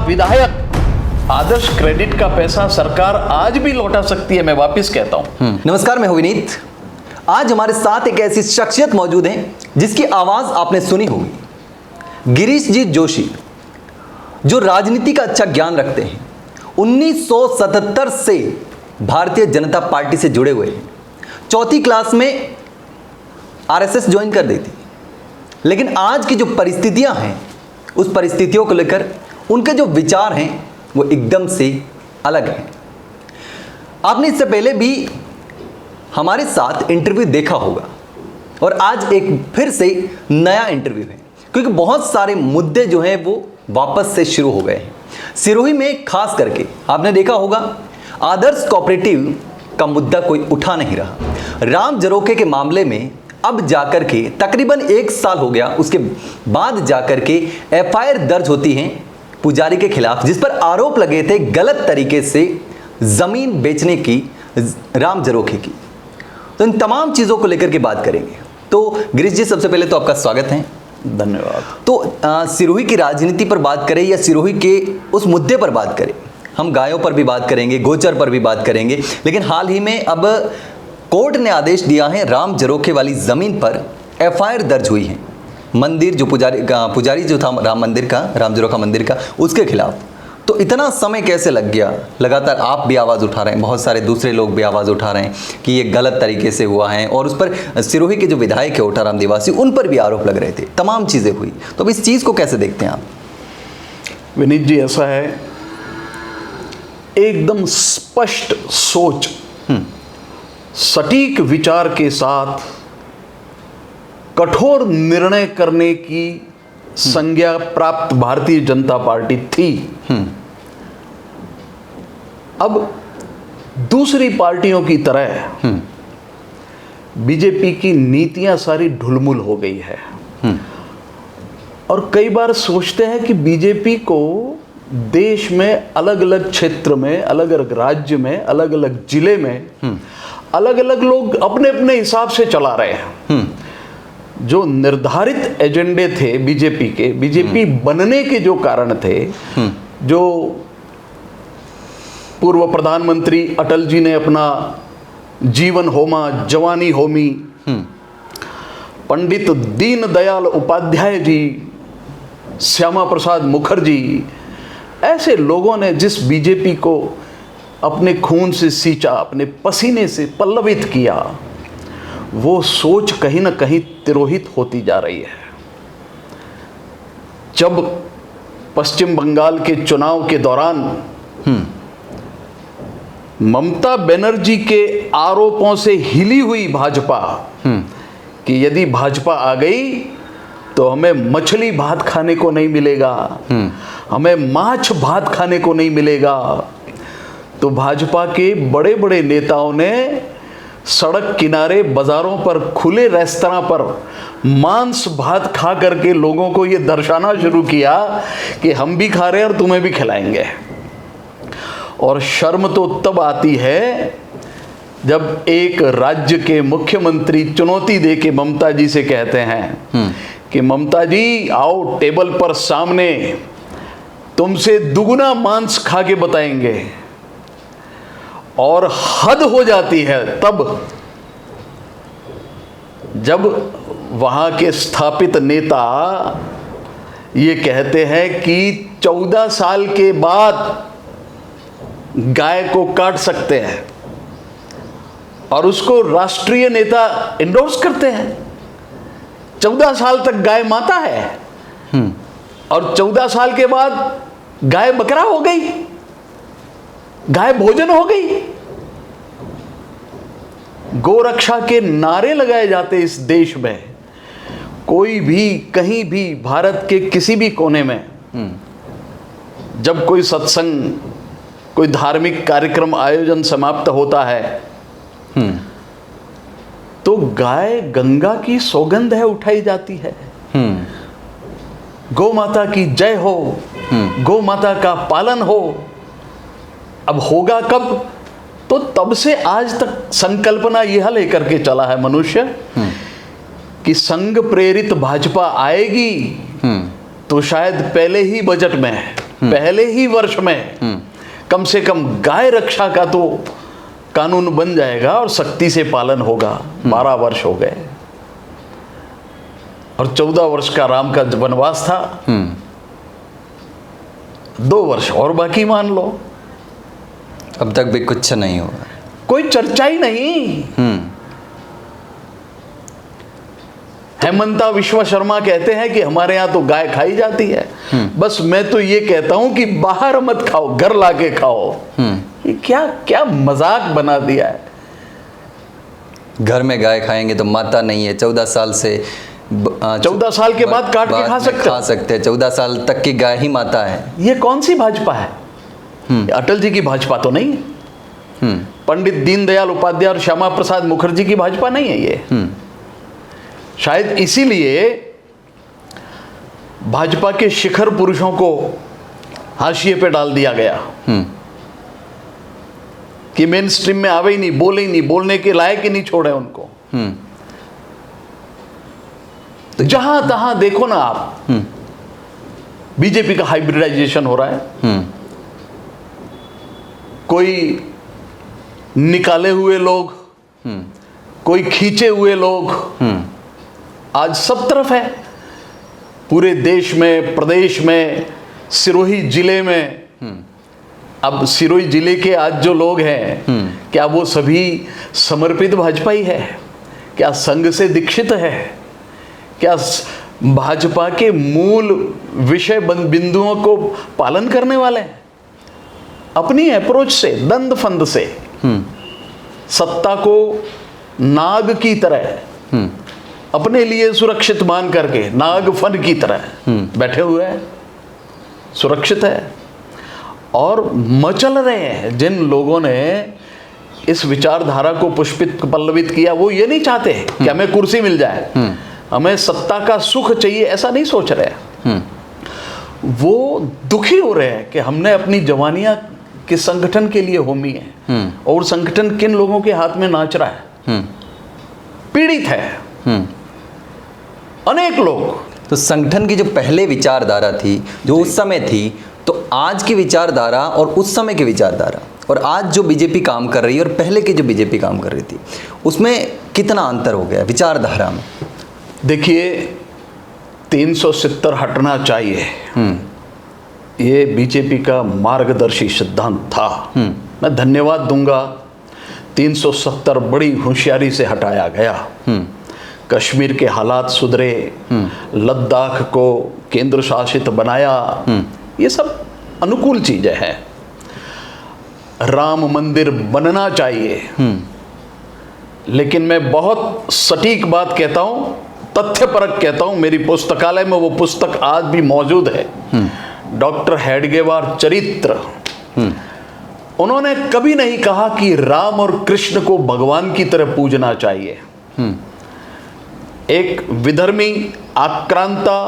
विधायक आदर्श क्रेडिट का पैसा सरकार आज भी लौटा सकती है, मैं वापस कहता हूं। नमस्कार, मैं हूं विनीत। आज हमारे साथ एक ऐसी शख्सियत मौजूद है जिसकी आवाज आपने सुनी होगी। गिरीश जी जोशी, जो राजनीति का अच्छा ज्ञान रखते हैं, 1977 से भारतीय जनता पार्टी से जुड़े हुए हैं। चौथी क्लास में आरएसएस ज्वाइन कर दी थी, लेकिन आज की जो परिस्थितियां हैं उस परिस्थितियों को लेकर उनके जो विचार हैं वो एकदम से अलग हैं। आपने इससे पहले भी हमारे साथ इंटरव्यू देखा होगा और आज एक फिर से नया इंटरव्यू है, क्योंकि बहुत सारे मुद्दे जो हैं वो वापस से शुरू हो गए हैं। सिरोही में खास करके आपने देखा होगा आदर्श कोऑपरेटिव का मुद्दा कोई उठा नहीं रहा। राम जरोखे के मामले में अब जाकर के तकरीबन 1 साल हो गया, उसके बाद जाकर के एफआईआर दर्ज होती है पुजारी के खिलाफ, जिस पर आरोप लगे थे गलत तरीके से जमीन बेचने की राम जरोखे की। तो इन तमाम चीजों को लेकर के बात करेंगे। तो गिरीश जी, सबसे पहले तो आपका स्वागत है। धन्यवाद। तो सिरोही की राजनीति पर बात करें या सिरोही के उस मुद्दे पर बात करें, हम गायों पर भी बात करेंगे, गोचर पर भी बात करेंगे, लेकिन हाल ही में अब कोर्ट ने आदेश दिया है राम जरोखे वाली जमीन पर एफआईआर दर्ज हुई है। मंदिर जो पुजारी जो था राम मंदिर का, राम जरोखा मंदिर का, उसके खिलाफ। तो इतना समय कैसे लग गया? लगातार आप भी आवाज़ उठा रहे हैं, बहुत सारे दूसरे लोग भी आवाज़ उठा रहे हैं कि ये गलत तरीके से हुआ है, और उस पर सिरोही के जो विधायक है ओठाराम देवासी, उन पर भी आरोप लग रहे थे, तमाम चीज़ें हुई। तो अब इस चीज़ को कैसे देखते हैं आप? विनीत जी, ऐसा है, एकदम स्पष्ट सोच, सटीक विचार के साथ कठोर निर्णय करने की संज्ञा प्राप्त भारतीय जनता पार्टी थी। अब दूसरी पार्टियों की तरह बीजेपी की नीतियां सारी ढुलमुल हो गई है। और कई बार सोचते हैं कि बीजेपी को देश में अलग अलग क्षेत्र में, अलग अलग राज्य में, अलग अलग जिले में अलग अलग लोग अपने अपने हिसाब से चला रहे हैं। जो निर्धारित एजेंडे थे बीजेपी के, बीजेपी बनने के जो कारण थे, जो पूर्व प्रधानमंत्री अटल जी ने अपना जीवन होमा, जवानी होमी, पंडित दीनदयाल उपाध्याय जी, श्यामा प्रसाद मुखर्जी, ऐसे लोगों ने जिस बीजेपी को अपने खून से सींचा, अपने पसीने से पल्लवित किया, वो सोच कहीं ना कहीं तिरोहित होती जा रही है। जब पश्चिम बंगाल के चुनाव के दौरान ममता बनर्जी के आरोपों से हिली हुई भाजपा कि यदि भाजपा आ गई तो हमें मछली भात खाने को नहीं मिलेगा, हमें माछ भात खाने को नहीं मिलेगा, तो भाजपा के बड़े बड़े नेताओं ने सड़क किनारे, बाजारों पर, खुले रेस्तरां पर मांस भात खा करके लोगों को ये दर्शाना शुरू किया कि हम भी खा रहे हैं और तुम्हें भी खिलाएंगे। और शर्म तो तब आती है जब एक राज्य के मुख्यमंत्री चुनौती दे के ममता जी से कहते हैं कि ममता जी आओ टेबल पर सामने, तुमसे दुगुना मांस खा के बताएंगे। और हद हो जाती है तब जब वहां के स्थापित नेता ये कहते हैं कि 14 साल के बाद गाय को काट सकते हैं, और उसको राष्ट्रीय नेता इंडोर्स करते हैं। 14 साल तक गाय माता है और 14 साल के बाद गाय बकरा हो गई, गाय भोजन हो गई। गोरक्षा के नारे लगाए जाते इस देश में। कोई भी कहीं भी भारत के किसी भी कोने में जब कोई सत्संग, कोई धार्मिक कार्यक्रम आयोजन समाप्त होता है तो गाय गंगा की सौगंध है उठाई जाती है। गौ माता की जय हो, गौ माता का पालन हो। अब होगा कब? तो तब से आज तक संकल्पना यह लेकर के चला है मनुष्य कि संघ प्रेरित भाजपा आएगी तो शायद पहले ही बजट में पहले ही वर्ष में कम से कम गाय रक्षा का तो कानून बन जाएगा और सख्ती से पालन होगा। 12 वर्ष हो गए और 14 वर्ष का राम का वनवास था। 2 वर्ष और बाकी मान लो। अब तक भी कुछ नहीं हुआ, कोई चर्चा ही नहीं। हेमंता विश्व शर्मा कहते हैं कि हमारे यहाँ तो गाय खाई जाती है। बस मैं तो ये कहता हूं कि बाहर मत खाओ, घर लाके खाओ। ये क्या क्या मजाक बना दिया है। घर में गाय खाएंगे तो माता नहीं है, 14 साल से 14 साल के बाद काट के खा सकते हैं। 14 साल तक की गाय ही माता है। ये कौन सी भाजपा है? अटल जी की भाजपा तो नहीं है। पंडित दीनदयाल उपाध्याय और श्यामा प्रसाद मुखर्जी की भाजपा नहीं है ये। शायद इसीलिए भाजपा के शिखर पुरुषों को हाशिए पे डाल दिया गया कि मेन स्ट्रीम में आवे ही नहीं, बोले ही नहीं, बोलने के लायक ही नहीं छोड़े उनको। तो जहां तहां देखो ना आप, बीजेपी का हाइब्रिडाइजेशन हो रहा है। कोई निकाले हुए लोग, कोई खींचे हुए लोग, आज सब तरफ है। पूरे देश में, प्रदेश में, सिरोही जिले में। अब सिरोही जिले के आज जो लोग हैं, क्या वो सभी समर्पित भाजपाई है? क्या संघ से दीक्षित है? क्या भाजपा के मूल विषय बिंदुओं को पालन करने वाले हैं? अपनी अप्रोच से, दंड फंद से, सत्ता को नाग की तरह अपने लिए सुरक्षित मान करके, नाग फन की तरह बैठे हुए हैं, सुरक्षित है। और मचल रहे हैं। जिन लोगों ने इस विचारधारा को पुष्पित पल्लवित किया, वो ये नहीं चाहते कि हमें कुर्सी मिल जाए, हमें सत्ता का सुख चाहिए, ऐसा नहीं सोच रहे। वो दुखी हो रहे हैं कि हमने अपनी जवानियां किस संगठन के लिए होमी है और संगठन किन लोगों के हाथ में नाच रहा है। पीड़ित है अनेक लोग। तो संगठन की जो पहले विचारधारा थी, जो उस समय थी, तो आज की विचारधारा और उस समय की विचारधारा और आज जो बीजेपी काम कर रही है और पहले की जो बीजेपी काम कर रही थी, उसमें कितना अंतर हो गया विचारधारा में? देखिए, 370 हटना चाहिए, ये बीजेपी का मार्गदर्शी सिद्धांत था। मैं धन्यवाद दूंगा, 370 बड़ी होशियारी से हटाया गया। कश्मीर के हालात सुधरे, लद्दाख को केंद्र शासित बनाया, ये सब अनुकूल चीजें हैं। राम मंदिर बनना चाहिए, लेकिन मैं बहुत सटीक बात कहता हूं, तथ्यपरक कहता हूं। मेरी पुस्तकालय में वो पुस्तक आज भी मौजूद है, डॉक्टर हेडगेवार चरित्र। उन्होंने कभी नहीं कहा कि राम और कृष्ण को भगवान की तरह पूजना चाहिए। एक विधर्मी आक्रांता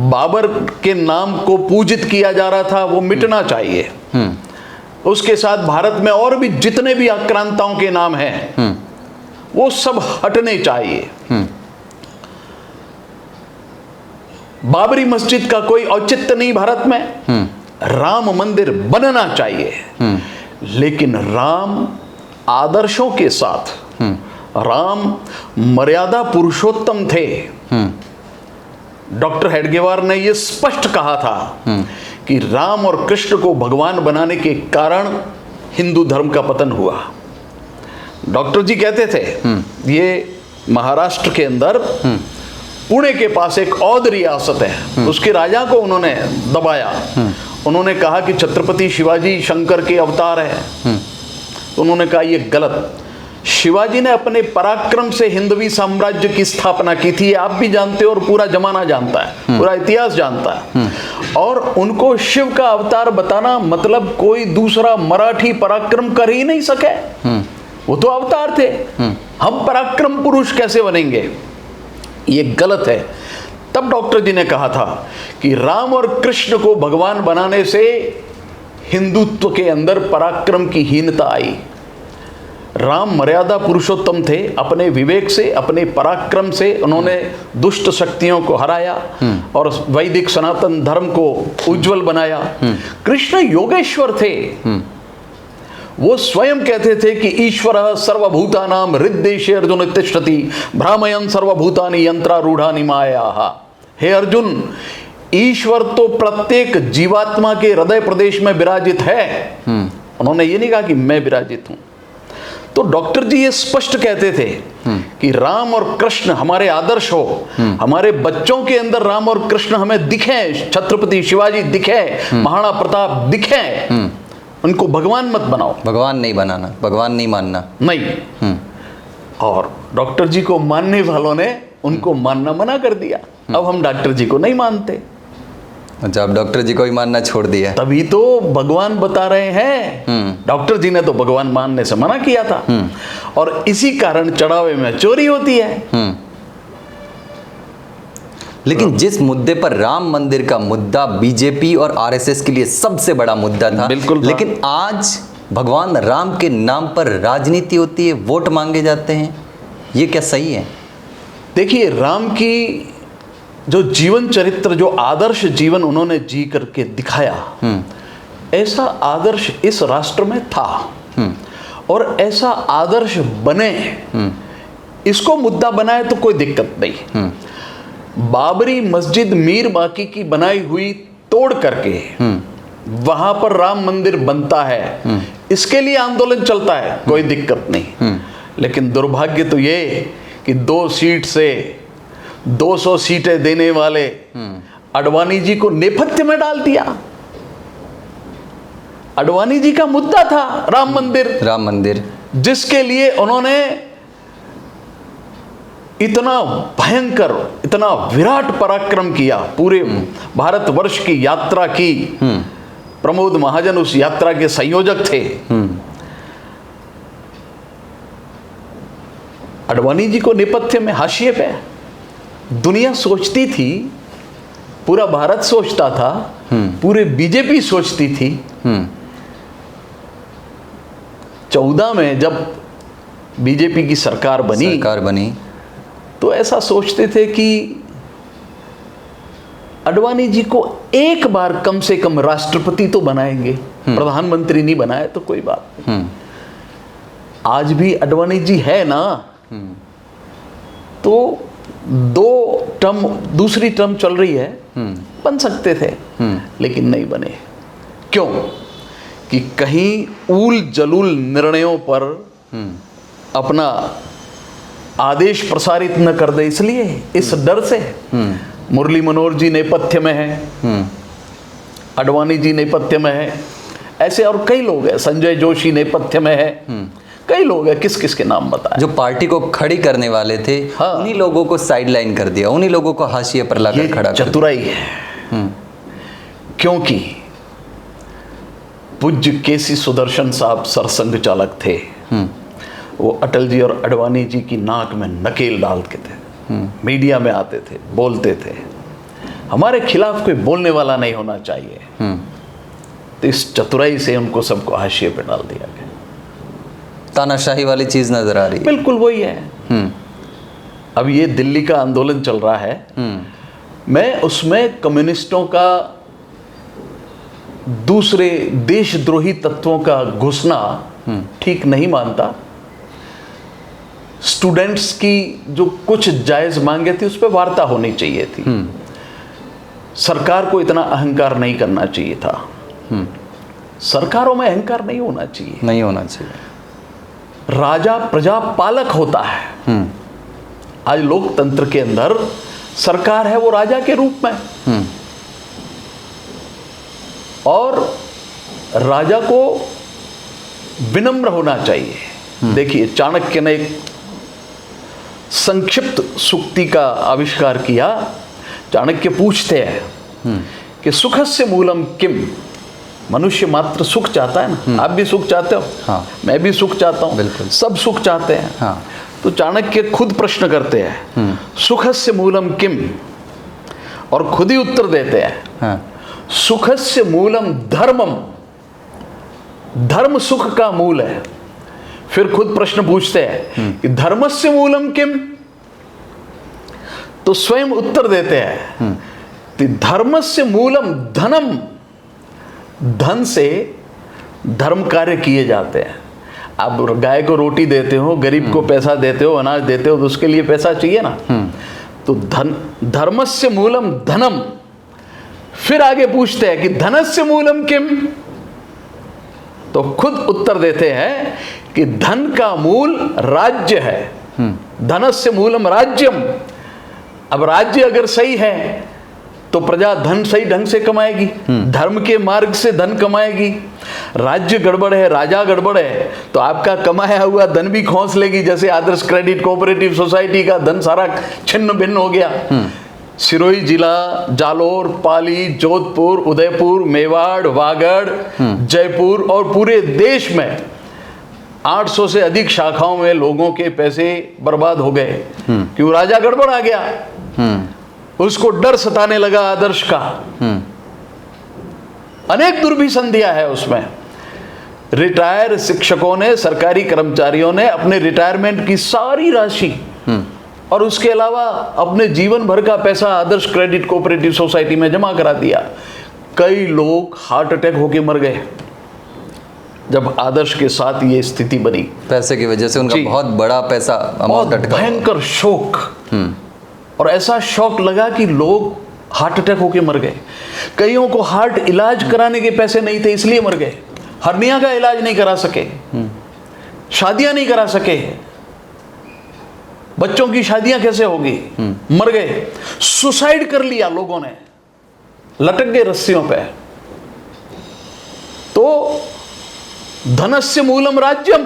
बाबर के नाम को पूजित किया जा रहा था, वो मिटना चाहिए। उसके साथ भारत में और भी जितने भी आक्रांताओं के नाम हैं, वो सब हटने चाहिए। बाबरी मस्जिद का कोई औचित्य नहीं भारत में। राम मंदिर बनना चाहिए, लेकिन राम आदर्शों के साथ, राम मर्यादा पुरुषोत्तम थे। डॉक्टर हेडगेवार ने यह स्पष्ट कहा था कि राम और कृष्ण को भगवान बनाने के कारण हिंदू धर्म का पतन हुआ। डॉक्टर जी कहते थे, ये महाराष्ट्र के अंदर पुणे के पास एक औध रियासत है, उसके राजा को उन्होंने दबाया। उन्होंने कहा कि छत्रपति शिवाजी शंकर के अवतार है। तो उन्होंने कहा ये गलत। शिवाजी ने अपने पराक्रम से हिंदवी साम्राज्य की स्थापना की थी, आप भी जानते हो और पूरा जमाना जानता है, पूरा इतिहास जानता है। और उनको शिव का अवतार बताना मतलब कोई दूसरा मराठी पराक्रम कर ही नहीं सके, वो तो अवतार थे। हम पराक्रम पुरुष कैसे बनेंगे? ये गलत है। तब डॉक्टर जी ने कहा था कि राम और कृष्ण को भगवान बनाने से हिंदुत्व के अंदर पराक्रम की हीनता आई। राम मर्यादा पुरुषोत्तम थे। अपने विवेक से, अपने पराक्रम से उन्होंने दुष्ट शक्तियों को हराया और वैदिक सनातन धर्म को उज्जवल बनाया। कृष्ण योगेश्वर थे। वो स्वयं कहते थे कि ईश्वर सर्वभूतानां हृद्देशे अर्जुन तिष्ठति भ्रामयन् सर्वभूतानि यंत्रारूढ़ानि मायाः। हे अर्जुन, ईश्वर तो प्रत्येक जीवात्मा के हृदय प्रदेश में विराजित है। उन्होंने ये नहीं कहा कि मैं विराजित हूं। तो डॉक्टर जी ये स्पष्ट कहते थे कि राम और कृष्ण हमारे आदर्श हो, हमारे बच्चों के अंदर राम और कृष्ण हमें दिखें, छत्रपति शिवाजी दिखे, महाराणा प्रताप दिखे। उनको भगवान मत बनाओ, भगवान नहीं बनाना, भगवान नहीं मानना नहीं। और डॉक्टर जी को मानने वालों ने उनको मानना मना कर दिया। अब हम डॉक्टर जी को नहीं मानते। अच्छा, आप डॉक्टर जी को ही मानना छोड़ दिया। तभी तो भगवान बता रहे हैं। डॉक्टर जी ने तो भगवान मानने से मना किया था और इसी कारण चढ़ावे में चोरी होती है। लेकिन जिस मुद्दे पर राम मंदिर का मुद्दा बीजेपी और आरएसएस के लिए सबसे बड़ा मुद्दा था, बिल्कुल था। लेकिन आज भगवान राम के नाम पर राजनीति होती है, वोट मांगे जाते हैं, ये क्या सही है? देखिए, राम की जो जीवन चरित्र, जो आदर्श जीवन उन्होंने जी करके दिखाया, ऐसा आदर्श इस राष्ट्र में था और ऐसा आदर्श बने, इसको मुद्दा बनाए तो कोई दिक्कत नहीं। बाबरी मस्जिद मीर बाकी की बनाई हुई तोड़ करके वहां पर राम मंदिर बनता है, इसके लिए आंदोलन चलता है, कोई दिक्कत नहीं। लेकिन दुर्भाग्य तो ये कि 2 सीट से 200 सीटें देने वाले अडवाणी जी को नेपथ्य में डाल दिया। अडवाणी जी का मुद्दा था राम मंदिर, जिसके लिए उन्होंने इतना भयंकर, इतना विराट पराक्रम किया, पूरे भारतवर्ष की यात्रा की। प्रमोद महाजन उस यात्रा के संयोजक थे। अडवाणी जी को नेपथ्य में, हाशिए पे दुनिया सोचती थी, पूरा भारत सोचता था, पूरे बीजेपी सोचती थी। 14 में जब बीजेपी की सरकार बनी तो ऐसा सोचते थे कि अडवाणी जी को एक बार कम से कम राष्ट्रपति तो बनाएंगे, प्रधानमंत्री नहीं बनाए तो कोई बात नहीं। आज भी अडवाणी जी है ना, तो 2 टर्म, दूसरी टर्म चल रही है, बन सकते थे, लेकिन नहीं बने। क्यों? कि कहीं ऊल जलूल निर्णयों पर अपना आदेश प्रसारित न कर दे, इसलिए, इस डर से। मुरली मनोहर जी नेपथ्य में है, अडवाणी जी नेपथ्य में है, ऐसे और कई लोग हैं, संजय जोशी नेपथ्य में है, कई लोग हैं, किस किस के नाम बताएं। जो पार्टी को खड़ी करने वाले थे, हाँ, उन्हीं लोगों को साइडलाइन कर दिया, उन्हीं लोगों को हाशिए पर लाकर खड़ा कर दिया। चतुराई है। क्योंकि पूज्य केसी सुदर्शन साहब सरसंघ चालक थे। वो अटल जी और अडवाणी जी की नाक में नकेल डालते थे, मीडिया में आते थे, बोलते थे, हमारे खिलाफ कोई बोलने वाला नहीं होना चाहिए। तो इस चतुराई से उनको सबको हाशिए पे डाल दिया गया। तानाशाही वाली चीज नजर आ रही है। बिल्कुल वही है। अब ये दिल्ली का आंदोलन चल रहा है, मैं उसमें कम्युनिस्टों का, दूसरे देशद्रोही तत्वों का घुसना ठीक नहीं मानता। स्टूडेंट्स की जो कुछ जायज मांगे थी, उस पर वार्ता होनी चाहिए थी। सरकार को इतना अहंकार नहीं करना चाहिए था। सरकारों में अहंकार नहीं होना चाहिए। राजा प्रजा पालक होता है। आज लोकतंत्र के अंदर सरकार है वो राजा के रूप में, और राजा को विनम्र होना चाहिए। देखिए, चाणक्य ने एक संक्षिप्त सूक्ति का आविष्कार किया। चाणक्य पूछते हैं कि सुखस्य मूलम किम। मनुष्य मात्र सुख चाहता है ना, आप भी सुख चाहते हो, हाँ, मैं भी सुख चाहता हूँ, बिल्कुल, सब सुख चाहते हैं। हाँ। तो चाणक्य खुद प्रश्न करते हैं, सुखस्य मूलम किम, और खुद ही उत्तर देते हैं, हाँ, सुखस्य मूलम धर्मम। धर्म सुख का मूल है, फिर खुद प्रश्न पूछते हैं कि धर्मस्य मूलम किम, तो स्वयं उत्तर देते हैं कि धर्मस्य मूलम धनम, धन से धर्म कार्य किए जाते हैं। आप गाय को रोटी देते हो, गरीब को पैसा देते हो, अनाज देते हो, तो उसके लिए पैसा चाहिए ना। तो धर्मस्य मूलम धनम। फिर आगे पूछते हैं कि धनस्य मूलम किम, तो खुद उत्तर देते हैं कि धन का मूल राज्य है। धनस्य मूलम राज्यम। अब राज्य अगर सही है तो प्रजा धन सही ढंग से कमाएगी, धर्म के मार्ग से धन कमाएगी। राज्य गड़बड़ है, राजा गड़बड़ है, तो आपका कमाया हुआ धन भी खोस लेगी। जैसे आदर्श क्रेडिट कोऑपरेटिव सोसाइटी का धन सारा छिन्न भिन्न हो गया। सिरोही जिला, जालोर, पाली, जोधपुर, उदयपुर, मेवाड़, वागड़, जयपुर और पूरे देश में 800 से अधिक शाखाओं में लोगों के पैसे बर्बाद हो गए क्यों? राजा गड़बड़ आ गया। उसको डर सताने लगा आदर्श का। अनेक दुर्भिसंधियां है उसमें। रिटायर शिक्षकों ने, सरकारी कर्मचारियों ने अपने रिटायरमेंट की सारी राशि और उसके अलावा अपने जीवन भर का पैसा आदर्श क्रेडिट कोऑपरेटिव सोसाइटी में जमा करा दिया। कई लोग हार्ट अटैक होके मर गए जब आदर्श के साथ ये स्थिति बनी। पैसे की वजह से उनका बहुत बड़ा पैसा अमाउंट अटका, भयंकर शोक। और ऐसा शौक लगा कि लोग हार्ट अटैक होके मर गए। कईयों को हार्ट इलाज कराने के पैसे नहीं थे, इसलिए मर गए। हर्निया का इलाज नहीं करा सके, शादियां नहीं करा सके, बच्चों की शादियां कैसे होगी, मर गए। सुसाइड कर लिया लोगों ने, लटक गए रस्सियों पे। तो धनस्य मूलम राज्यम।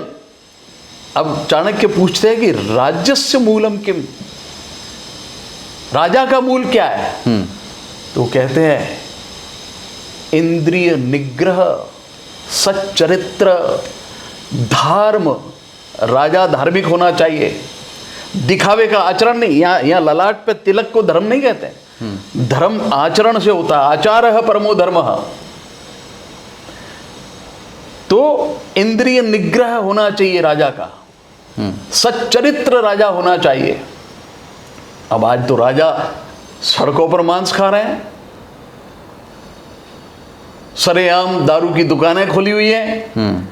अब चाणक्य पूछते हैं कि राज्यस्य मूलम किम, राजा का मूल क्या है? तो कहते हैं इंद्रिय निग्रह, सच्चरित्र, धर्म। राजा धार्मिक होना चाहिए, दिखावे का आचरण नहीं। यहाँ ललाट पे तिलक को धर्म नहीं कहते। धर्म आचरण से होता है। आचारः परमो धर्मः। तो इंद्रिय निग्रह होना चाहिए राजा का, सच्चरित्र राजा होना चाहिए। अब आज तो राजा सड़कों पर मांस खा रहे हैं, सरेआम दारू की दुकानें खुली हुई हैं,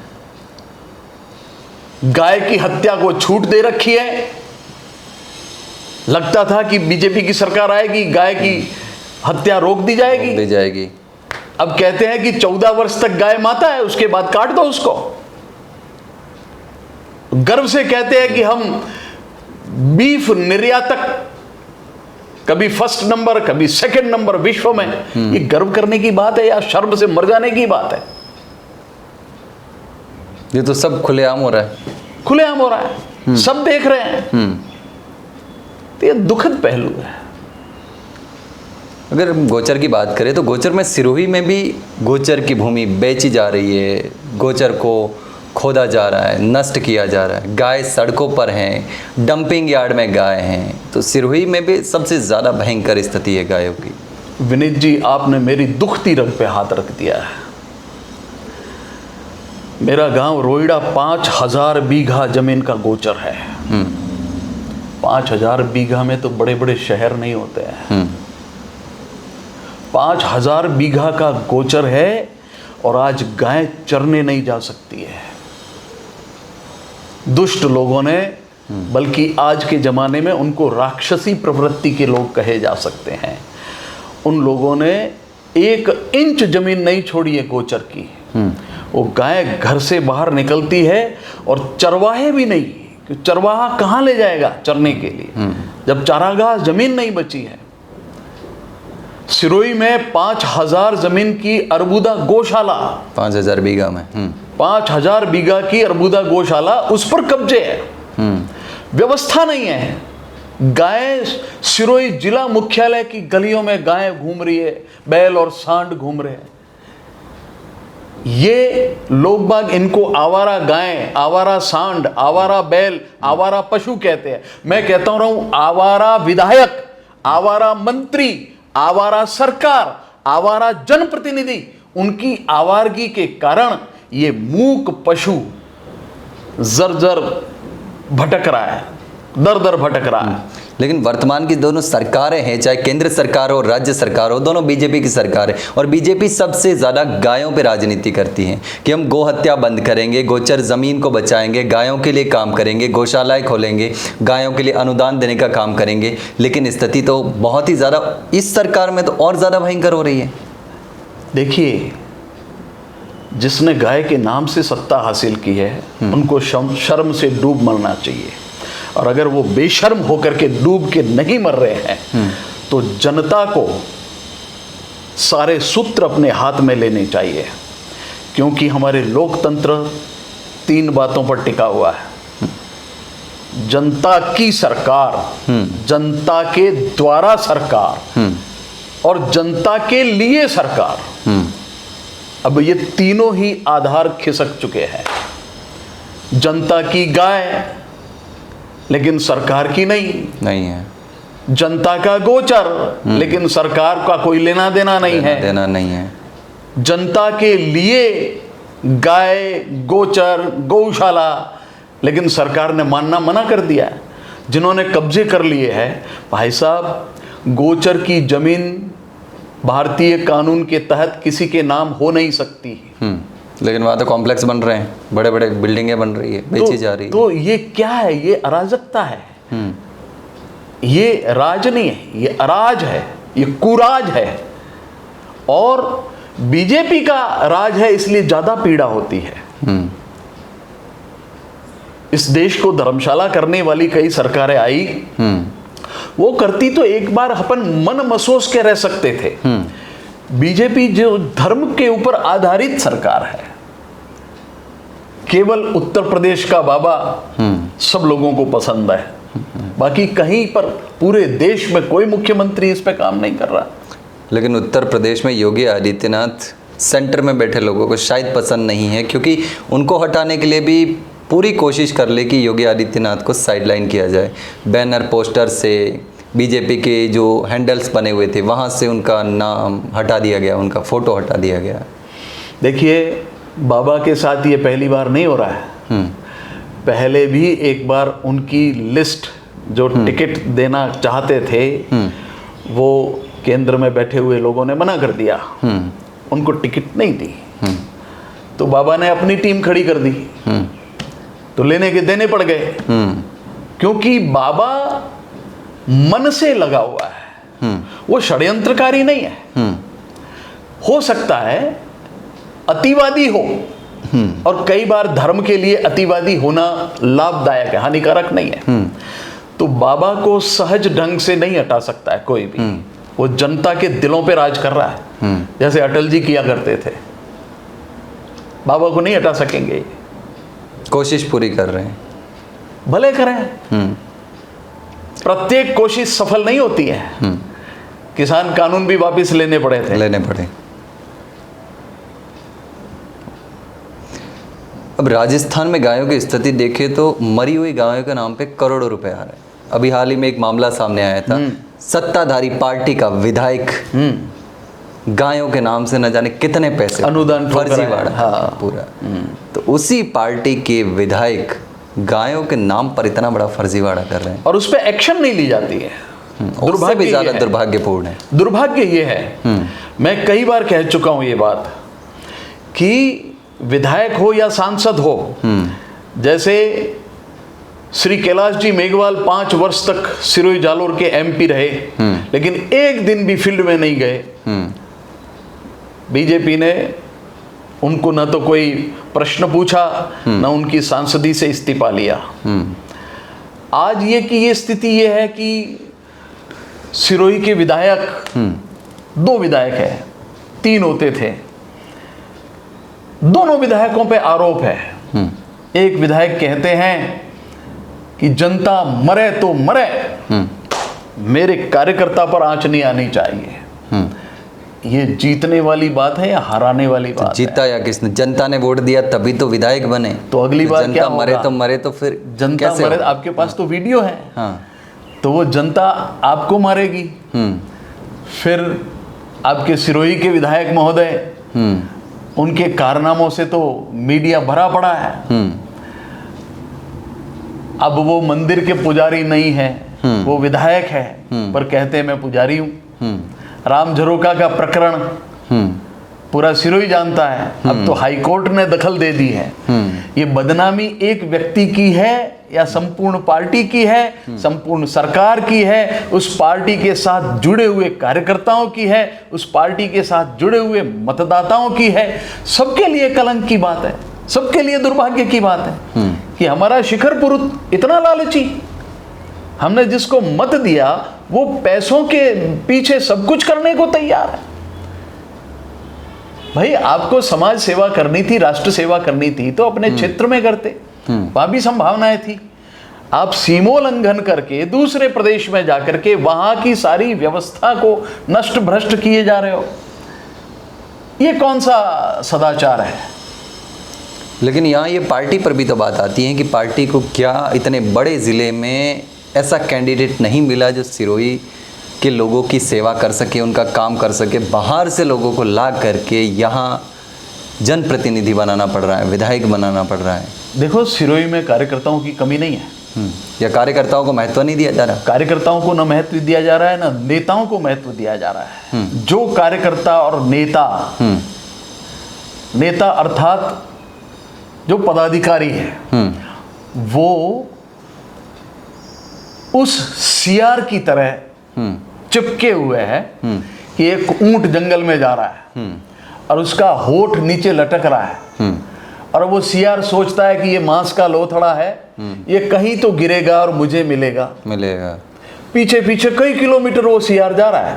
गाय की हत्या को छूट दे रखी है। लगता था कि बीजेपी की सरकार आएगी, गाय की हत्या रोक दी जाएगी। अब कहते हैं कि 14 वर्ष तक गाय माता है, उसके बाद काट दो उसको। गर्व से कहते हैं कि हम बीफ निर्यातक, कभी फर्स्ट नंबर कभी सेकंड नंबर विश्व में। ये गर्व करने की बात है या शर्म से मर जाने की बात है? ये तो सब खुलेआम हो रहा है, खुलेआम हो रहा है, सब देख रहे हैं। तो ये दुखद पहलू है। अगर हम गोचर की बात करें तो गोचर में सिरोही में भी गोचर की भूमि बेची जा रही है, गोचर को खोदा जा रहा है, नष्ट किया जा रहा है, गाय सड़कों पर हैं, डंपिंग यार्ड में गाय हैं। तो सिरोही में भी सबसे ज़्यादा भयंकर स्थिति है गायों की। विनीत जी, आपने मेरी दुखती रग पे हाथ रख दिया है। मेरा गांव रोइडा 5000 बीघा जमीन का गोचर है। 5000 बीघा में तो बड़े बड़े शहर नहीं होते हैं। 5000 बीघा का गोचर है और आज गाय चरने नहीं जा सकती है। दुष्ट लोगों ने, बल्कि आज के ज़माने में उनको राक्षसी प्रवृत्ति के लोग कहे जा सकते हैं, उन लोगों ने 1 इंच जमीन नहीं छोड़ी है गोचर की। वो गाय घर से बाहर निकलती है और चरवाहे भी नहीं, कि चरवाहा कहाँ ले जाएगा चरने के लिए जब चारागाह जमीन नहीं बची है। सिरोही में 5000 जमीन की अरबुदा गौशाला, 5000 बीघा में 5000 बीघा की अरबुदा गौशाला, उस पर कब्जे है। व्यवस्था नहीं है। गाय सिरोही जिला मुख्यालय की गलियों में गाय घूम रही है, बैल और सांड घूम रहे हैं। ये लोग बाग इनको आवारा गाय, आवारा सांड, आवारा बैल, आवारा पशु कहते हैं। मैं कहता हूं आवारा विधायक, आवारा मंत्री, आवारा सरकार, आवारा जनप्रतिनिधि, उनकी आवारगी के कारण ये मूक पशु जर जर भटक रहा है, दर दर भटक रहा है। लेकिन वर्तमान की दोनों सरकारें हैं, चाहे केंद्र सरकार हो राज्य सरकार हो, दोनों बीजेपी की सरकार है। और बीजेपी सबसे ज़्यादा गायों पे राजनीति करती है कि हम गौ हत्या बंद करेंगे, गोचर ज़मीन को बचाएंगे, गायों के लिए काम करेंगे, गौशालाएं खोलेंगे, गायों के लिए अनुदान देने का काम करेंगे। लेकिन स्थिति तो बहुत ही ज़्यादा इस सरकार में तो और ज़्यादा भयंकर हो रही है। देखिए, जिसने गाय के नाम से सत्ता हासिल की है उनको शर्म से डूब मरना चाहिए। और अगर वो बेशर्म होकर के डूब के नहीं मर रहे हैं तो जनता को सारे सूत्र अपने हाथ में लेने चाहिए, क्योंकि हमारे लोकतंत्र 3 बातों पर टिका हुआ है। जनता की सरकार, जनता के द्वारा सरकार और जनता के लिए सरकार। अब ये तीनों ही आधार खिसक चुके हैं। जनता की गाय लेकिन सरकार की नहीं है। जनता का गोचर लेकिन सरकार का कोई लेना देना नहीं है। जनता के लिए गाय, गोचर, गौशाला, लेकिन सरकार ने मानना मना कर दिया। जिन्होंने कब्जे कर लिए हैं, भाई साहब, गोचर की जमीन भारतीय कानून के तहत किसी के नाम हो नहीं सकती। लेकिन वहाँ तो कॉम्प्लेक्स बन रहे हैं, बड़े बड़े बिल्डिंगें बन रही है, बेची जा रही है। तो ये क्या है? ये अराजकता है। ये राज नहीं है, ये अराज है, ये कुराज है। और बीजेपी का राज है, इसलिए ज्यादा पीड़ा होती है। इस देश को धर्मशाला करने वाली कई सरकारें आई, वो करती तो एक बार अपन मन मसोस के रह सकते थे। बीजेपी जो धर्म के ऊपर आधारित सरकार है, केवल उत्तर प्रदेश का बाबा सब लोगों को पसंद है, बाकी कहीं पर पूरे देश में कोई मुख्यमंत्री इस पे काम नहीं कर रहा। लेकिन उत्तर प्रदेश में योगी आदित्यनाथ सेंटर में बैठे लोगों को शायद पसंद नहीं है, क्योंकि उनको हटाने के लिए भी पूरी कोशिश कर ले कि योगी आदित्यनाथ को साइडलाइन किया जाए। बैनर पोस्टर से, बीजेपी के जो हैंडल्स बने हुए थे वहाँ से उनका नाम हटा दिया गया, उनका फ़ोटो हटा दिया गया। देखिए, बाबा के साथ ये पहली बार नहीं हो रहा है। पहले भी एक बार उनकी लिस्ट जो टिकट देना चाहते थे वो केंद्र में बैठे हुए लोगों ने मना कर दिया, उनको टिकट नहीं दी। तो बाबा ने अपनी टीम खड़ी कर दी, तो लेने के देने पड़ गए, क्योंकि बाबा मन से लगा हुआ है। वो षड्यंत्रकारी नहीं है। हो सकता है अतिवादी हो, और कई बार धर्म के लिए अतिवादी होना लाभदायक है, हानिकारक नहीं है। तो बाबा को सहज ढंग से नहीं हटा सकता है कोई भी। वो जनता के दिलों पे राज कर रहा है, जैसे अटल जी किया करते थे। बाबा को नहीं हटा सकेंगे। कोशिश पूरी कर रहे हैं, भले करें। प्रत्येक कोशिश सफल नहीं होती है। किसान कानून भी वापस लेने पड़े। अब राजस्थान में गायों की स्थिति देखें तो मरी हुई गायों के नाम पे करोड़ों रुपए आ रहे हैं। अभी हाल ही में एक मामला सामने आया था, सत्ताधारी पार्टी का विधायक गायों के नाम से न जाने कितने पैसे अनुदान फर्जीवाड़ा पूरा। तो उसी पार्टी के विधायक गायों के नाम पर इतना बड़ा फर्जीवाड़ा कर रहे हैं और उस पर एक्शन नहीं ली जाती है। उससे भी ज्यादा दुर्भाग्यपूर्ण है। दुर्भाग्य ये है, मैं कई बार कह चुका हूं ये बात, कि विधायक हो या सांसद हो, जैसे श्री कैलाश जी मेघवाल 5 वर्ष तक सिरोही जालोर के एमपी रहे, लेकिन एक दिन भी फील्ड में नहीं गए। बीजेपी ने उनको न तो कोई प्रश्न पूछा, न उनकी सांसदी से इस्तीफा लिया। आज ये कि ये स्थिति ये है कि सिरोही के विधायक, 2 विधायक है, 3 होते थे, दोनों विधायकों पे आरोप है। एक विधायक कहते हैं कि जनता मरे तो मरे, मेरे कार्यकर्ता पर आंच नहीं आनी चाहिए। ये जीतने वाली बात है या हराने वाली बात? जीता या किसने? जनता ने वोट दिया तभी तो विधायक बने। तो अगली बार क्या होगा? मरे तो फिर जनता मरे। आपके पास तो वीडियो है। तो वो जनता आपको मारेगी। फिर आपके सिरोही के विधायक महोदय, उनके कारनामों से तो मीडिया भरा पड़ा है। अब वो मंदिर के पुजारी नहीं है, वो विधायक है, पर कहते हैं मैं पुजारी हूं। राम झरोका का प्रकरण पूरा सिरोही जानता है, अब तो हाई कोर्ट ने दखल दे दी है। ये बदनामी एक व्यक्ति की है या संपूर्ण पार्टी की है, संपूर्ण सरकार की है, उस पार्टी के साथ जुड़े हुए कार्यकर्ताओं की है, उस पार्टी के साथ जुड़े हुए मतदाताओं की है। सबके लिए कलंक की बात है, सबके लिए दुर्भाग्य की बात है कि हमारा शिखर पुरुष इतना लालची, हमने जिसको मत दिया वो पैसों के पीछे सब कुछ करने को तैयार है। भाई आपको समाज सेवा करनी थी, राष्ट्र सेवा करनी थी तो अपने क्षेत्र में करते, वहां भी संभावनाएं थी। आप सीमोल्लंघन करके दूसरे प्रदेश में जाकर के वहां की सारी व्यवस्था को नष्ट भ्रष्ट किए जा रहे हो, ये कौन सा सदाचार है? लेकिन यहाँ ये पार्टी पर भी तो बात आती है कि पार्टी को क्या इतने बड़े ज़िले में ऐसा कैंडिडेट नहीं मिला जो सिरोही के लोगों की सेवा कर सके, उनका काम कर सके। बाहर से लोगों को ला करके यहाँ जनप्रतिनिधि बनाना पड़ रहा है, विधायक बनाना पड़ रहा है। देखो सिरोही में कार्यकर्ताओं की कमी नहीं है, या कार्यकर्ताओं को महत्व नहीं दिया जा रहा? कार्यकर्ताओं को न महत्व दिया जा रहा है, न नेताओं को महत्व दिया जा रहा है। जो कार्यकर्ता और नेता अर्थात जो पदाधिकारी है वो उस सियार की तरह चिपके हुए हैं कि एक ऊंट जंगल में जा रहा है और उसका होठ नीचे लटक रहा है और वो सियार सोचता है कि ये मांस का लोथड़ा है, ये कहीं तो गिरेगा और मुझे मिलेगा। पीछे पीछे कई किलोमीटर वो सियार जा रहा है,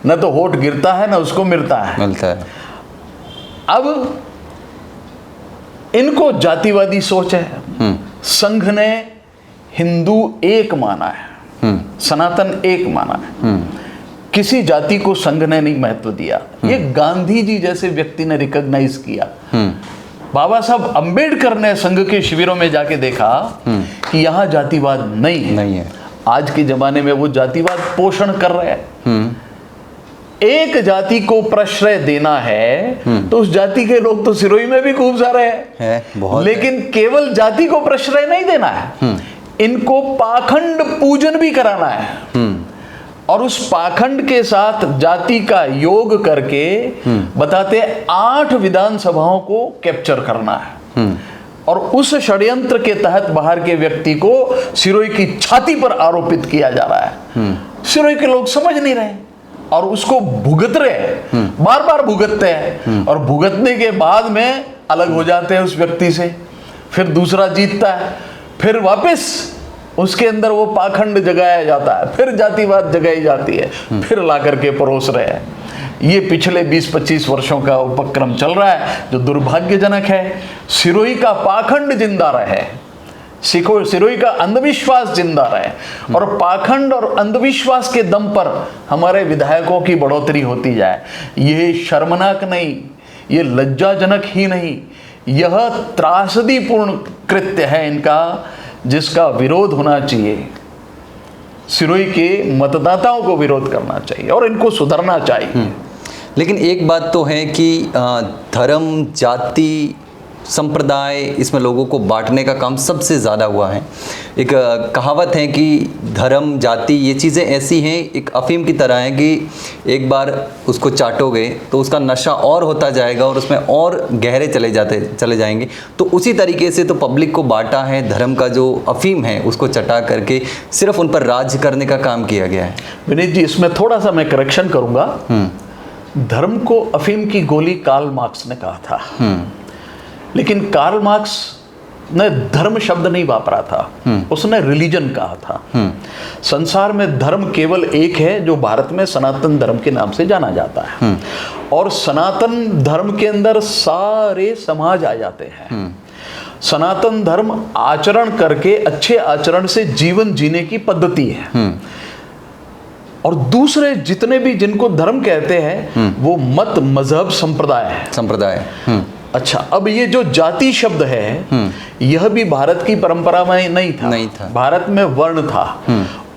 न तो होठ गिरता है न उसको मिलता है। अब इनको जातिवादी सोच है। संघ ने हिंदू एक माना है, सनातन एक माना है, किसी जाति को संघ ने नहीं महत्व दिया। ये गांधी जी जैसे व्यक्ति ने रिकॉग्नाइज किया। बाबा साहब अंबेडकर ने संघ के शिविरों में जाके देखा कि यहाँ जातिवाद नहीं है। आज के जमाने में वो जातिवाद पोषण कर रहे हैं। एक जाति को प्रश्रय देना है तो उस जाति के लोग तो सिरोही में भी खूब सारे हैं, लेकिन केवल जाति को प्रश्रय नहीं देना है, इनको पाखंड पूजन भी कराना है और उस पाखंड के साथ जाति का योग करके बताते 8 विधानसभाओं को कैप्चर करना है और उस षड्यंत्र के तहत बाहर के व्यक्ति को सिरोही की छाती पर आरोपित किया जा रहा है। सिरोही के लोग समझ नहीं रहे और उसको भुगत रहे हैं, बार बार भुगतते हैं और भुगतने के बाद में अलग हो जाते हैं उस व्यक्ति से, फिर दूसरा जीतता है, फिर वापस उसके अंदर वो पाखंड जगाया जाता है, फिर जातिवाद जगाई जाती है, फिर ला करके परोस रहे हैं। ये पिछले 20-25 वर्षों का उपक्रम चल रहा है जो दुर्भाग्यजनक है। सिरोही का पाखंड जिंदा रहे, सिरोही का अंधविश्वास जिंदा रहे और पाखंड और अंधविश्वास के दम पर हमारे विधायकों की बढ़ोतरी होती जाए। ये शर्मनाक नहीं, ये लज्जाजनक ही नहीं, यह त्रासदीपूर्ण कृत्य है इनका, जिसका विरोध होना चाहिए। सिरोही के मतदाताओं को विरोध करना चाहिए और इनको सुधरना चाहिए। लेकिन एक बात तो है कि धर्म, जाति, संप्रदाय, इसमें लोगों को बांटने का काम सबसे ज़्यादा हुआ है। एक कहावत है कि धर्म, जाति, ये चीज़ें ऐसी हैं, एक अफीम की तरह है कि एक बार उसको चाटोगे तो उसका नशा और होता जाएगा और उसमें और गहरे चले जाएंगे। तो उसी तरीके से तो पब्लिक को बांटा है, धर्म का जो अफीम है उसको चटा करके सिर्फ उन पर राज करने का काम किया गया है। विनीत जी, इसमें थोड़ा सा मैं करेक्शन करूँगा। धर्म को अफीम की गोली कार्ल मार्क्स ने कहा था, लेकिन कार्ल मार्क्स ने धर्म शब्द नहीं वापरा था, उसने रिलीजन कहा था। संसार में धर्म केवल एक है जो भारत में सनातन धर्म के नाम से जाना जाता है और सनातन धर्म के अंदर सारे समाज आ जाते हैं। सनातन धर्म आचरण करके अच्छे आचरण से जीवन जीने की पद्धति है और दूसरे जितने भी जिनको धर्म कहते हैं वो मत, मजहब, संप्रदाय। अच्छा, अब ये जो जाति शब्द है यह भी भारत की परंपरा में नहीं था। भारत में वर्ण था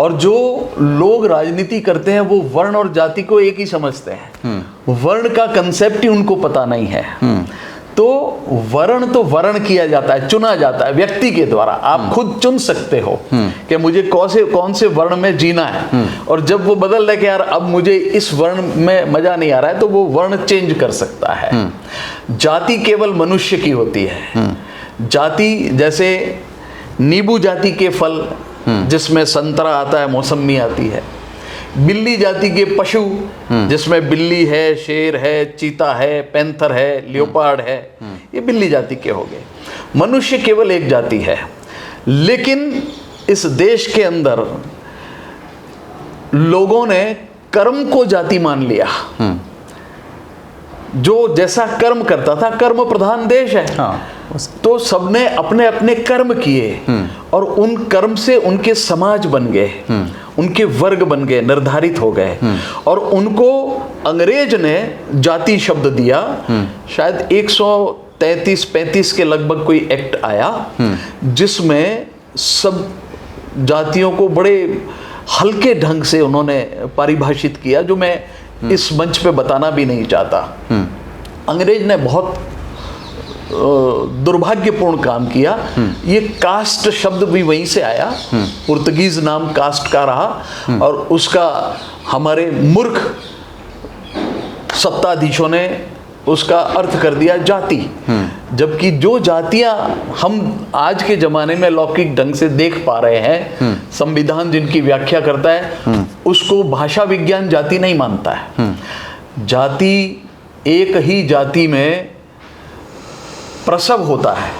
और जो लोग राजनीति करते हैं वो वर्ण और जाति को एक ही समझते हैं। वर्ण का कंसेप्ट ही उनको पता नहीं है। तो वर्ण किया जाता है, चुना जाता है व्यक्ति के द्वारा। आप खुद चुन सकते हो कि मुझे कौन से वर्ण में जीना है, और जब वो बदल रहे कि यार अब मुझे इस वर्ण में मजा नहीं आ रहा है, तो वो वर्ण चेंज कर सकता है। जाति केवल मनुष्य की होती है। जाति जैसे नींबू जाति के फल जिसमें संतरा आता है, मौसमी आती है। बिल्ली जाति के पशु जिसमें बिल्ली है, शेर है, चीता है, पैंथर है, लियोपार्ड है, ये बिल्ली जाति के हो गए। मनुष्य केवल एक जाति है। लेकिन इस देश के अंदर लोगों ने कर्म को जाति मान लिया। जो जैसा कर्म करता था, कर्म प्रधान देश है। तो सबने अपने अपने कर्म किए और उन कर्म से उनके समाज बन गए, उनके वर्ग बन गए, निर्धारित हो गए, और उनको अंग्रेज ने जाति शब्द दिया। शायद 133-35 के लगभग कोई एक्ट आया जिसमें सब जातियों को बड़े हल्के ढंग से उन्होंने परिभाषित किया, जो मैं इस मंच पे बताना भी नहीं चाहता। अंग्रेज ने बहुत दुर्भाग्यपूर्ण काम किया। ये कास्ट शब्द भी वहीं से आया, पुर्तगीज नाम कास्ट का रहा, और उसका हमारे मूर्ख सत्ताधीशों ने उसका अर्थ कर दिया जाति। जबकि जो जातियां हम आज के जमाने में लौकिक ढंग से देख पा रहे हैं, संविधान जिनकी व्याख्या करता है, उसको भाषा विज्ञान जाति नहीं मानता है। जाति एक ही जाति में प्रसव होता है।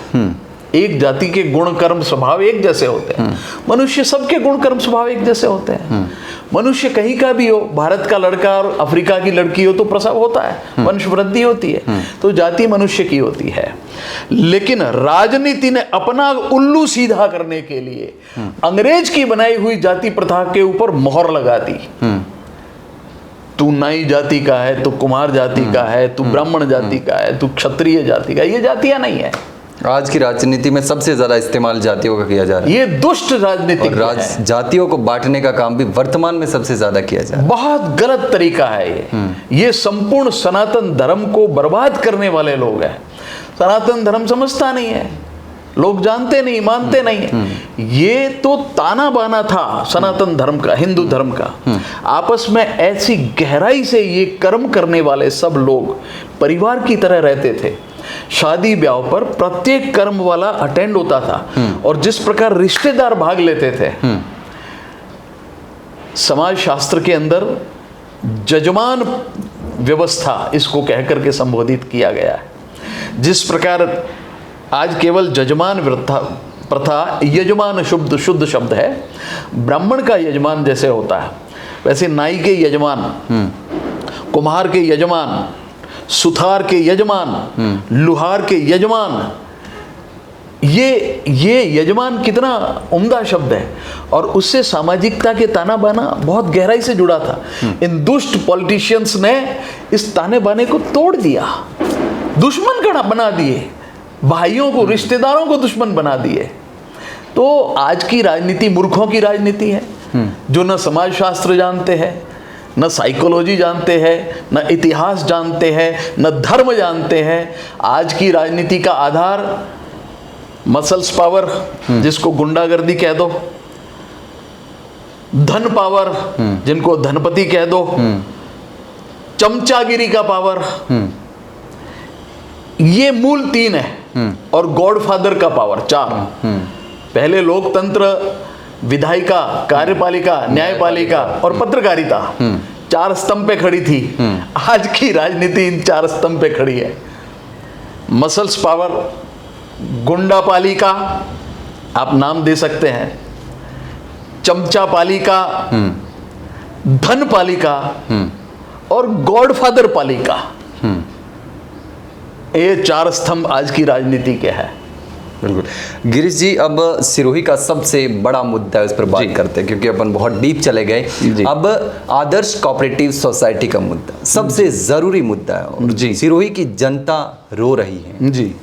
एक जाति के गुण कर्म स्वभाव एक जैसे होते हैं। मनुष्य सबके गुण कर्म स्वभाव एक जैसे होते हैं। मनुष्य कहीं का भी हो, भारत का लड़का और अफ्रीका की लड़की हो तो प्रसव होता है, वंश वृद्धि होती है। तो जाति मनुष्य की होती है। लेकिन राजनीति ने अपना उल्लू सीधा करने के लिए अंग्रेज की बनाई हुई जाति प्रथा के ऊपर मोहर लगा दी। तू नाई जाति का है, तू कुमार जाति का है, तू ब्राह्मण जाति का है, तू क्षत्रिय जाति का। ये जातियां नहीं है। आज की राजनीति में सबसे ज्यादा इस्तेमाल जातियों का किया जा रहा है। ये दुष्ट राजनीतिक है। जातियों को बांटने का काम भी वर्तमान में सबसे ज्यादा किया जा रहा है। बहुत गलत तरीका है ये संपूर्ण सनातन धर्म को बर्बाद करने वाले लोग हैं। सनातन धर्म समझता नहीं है, लोग जानते नहीं, मानते नहीं। ये तो ताना बाना था सनातन धर्म का, हिंदू धर्म का। आपस में ऐसी गहराई से ये कर्म करने वाले सब लोग परिवार की तरह रहते थे। शादी ब्याह पर प्रत्येक कर्म वाला अटेंड होता था, और जिस प्रकार रिश्तेदार भाग लेते थे, समाज शास्त्र के अंदर जजमान व्यवस्था इसको कहकर के संबोधित किया गया है। जिस प्रकार आज केवल जजमान प्रथा, यजमान शुद्ध शब्द है। ब्राह्मण का यजमान जैसे होता है, वैसे नाई के यजमान, कुम्हार के यजमान, सुथार के यजमान, लुहार के यजमान, ये यजमान कितना उम्दा शब्द है। और उससे सामाजिकता के ताना बाना बहुत गहराई से जुड़ा था। इन दुष्ट पॉलिटिशियंस ने इस ताने बाने को तोड़ दिया, दुश्मन बना दिए, भाइयों को, रिश्तेदारों को दुश्मन बना दिए। तो आज की राजनीति मूर्खों की राजनीति है, जो न समाज शास्त्र जानते हैं, न साइकोलॉजी जानते हैं, न इतिहास जानते हैं, न धर्म जानते हैं। आज की राजनीति का आधार मसल्स पावर, जिसको गुंडागर्दी कह दो, धन पावर, जिनको धनपति कह दो, चमचागिरी का पावर, ये मूल 3 है। और गॉडफादर का पावर 4। पहले लोकतंत्र, विधायिका, कार्यपालिका, न्यायपालिका और पत्रकारिता 4 स्तंभ पे खड़ी थी। आज की राजनीति इन 4 स्तंभ पे खड़ी है। मसल्स पावर, गुंडा पालिका, आप नाम दे सकते हैं, चमचा पालिका, धन पालिका और गॉडफादर पालिका। ये 4 स्तंभ आज की राजनीति के हैं। बिल्कुल गिरीश जी, अब सिरोही का सबसे बड़ा मुद्दा है, उस पर बात करते हैं, क्योंकि अपन बहुत डीप चले गए। अब आदर्श कोऑपरेटिव सोसाइटी का मुद्दा सबसे जरूरी मुद्दा है जी। सिरोही की जनता रो रही है जी।